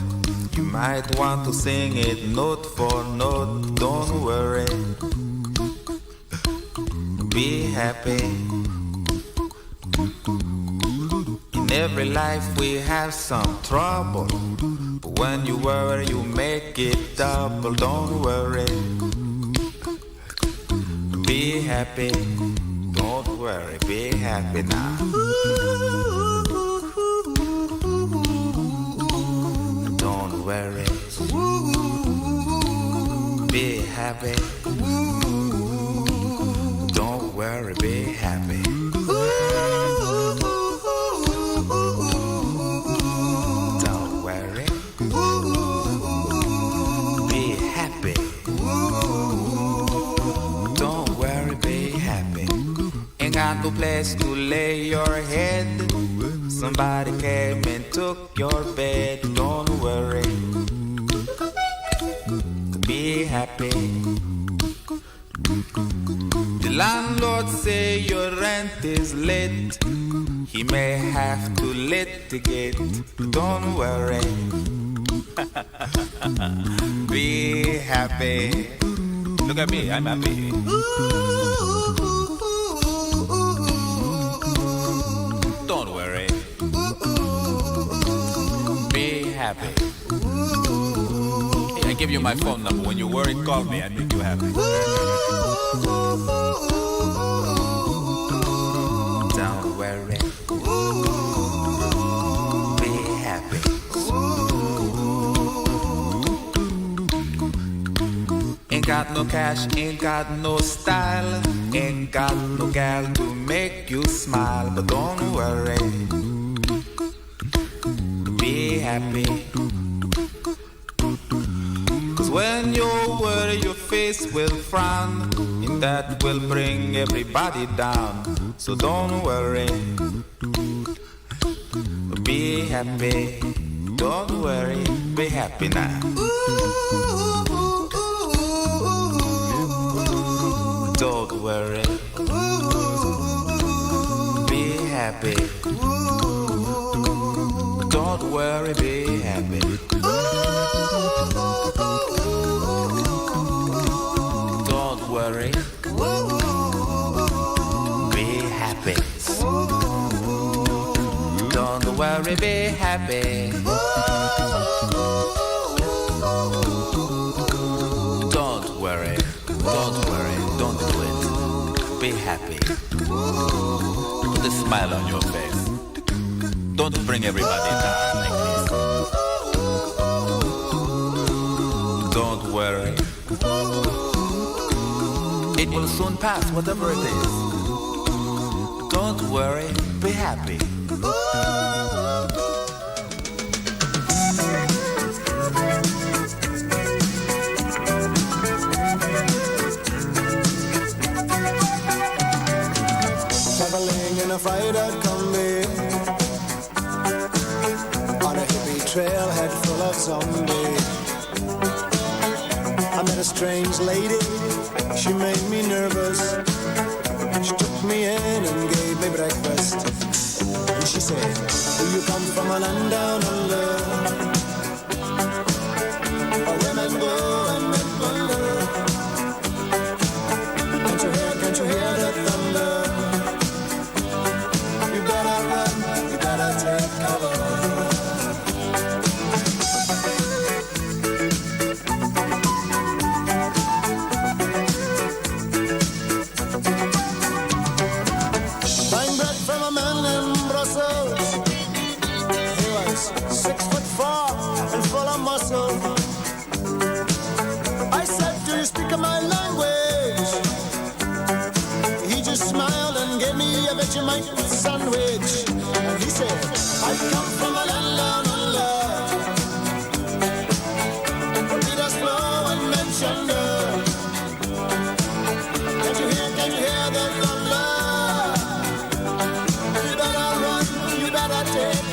You might want to sing it note for note. Don't worry, be happy. In every life we have some trouble, but when you worry you make it double. Don't worry, be happy. Don't worry, be happy now. Don't worry, be happy. Don't worry, be happy. Don't worry, be happy. Don't worry, be happy. Ain't got no place to lay your head. Somebody came and took your bed. Don't worry, be happy. The landlord say your rent is late. He may have to litigate. Don't worry, be happy. Look at me, I'm happy. Don't worry, be happy. I give you my phone number. When you're worried, call me. I make you happy. Don't worry, be happy. Ain't got no cash, ain't got no style, ain't got no gal to make you smile. But don't worry, be happy. When you worry, your face will frown, and that will bring everybody down. So don't worry, be happy. Don't worry, be happy now. Don't worry, be happy. Don't worry, be happy. Don't worry, be happy. Don't worry, be happy. Don't worry, don't do it. Be happy. Put a smile on your face. Don't bring everybody down like this. Don't worry. It will soon pass, whatever it is. Don't worry, be happy. Traveling in a fried-out combi on a hippie trailhead full of zombies. I met a strange lady, she made me nervous. She took me in and gave me breakfast. And she said, do you come from a land down under? Where women go and men wonder. Can't you hear the thunder? You better run, you better take cover. Buying bread from a man in Brussels. He was 6'4" and full of muscle. I said, do you speak my language? He just smiled and gave me a Vegemite sandwich. And he said, I come from a land down under. The Peters flow and Mentioner. Can you hear the thunder? You better run, you better take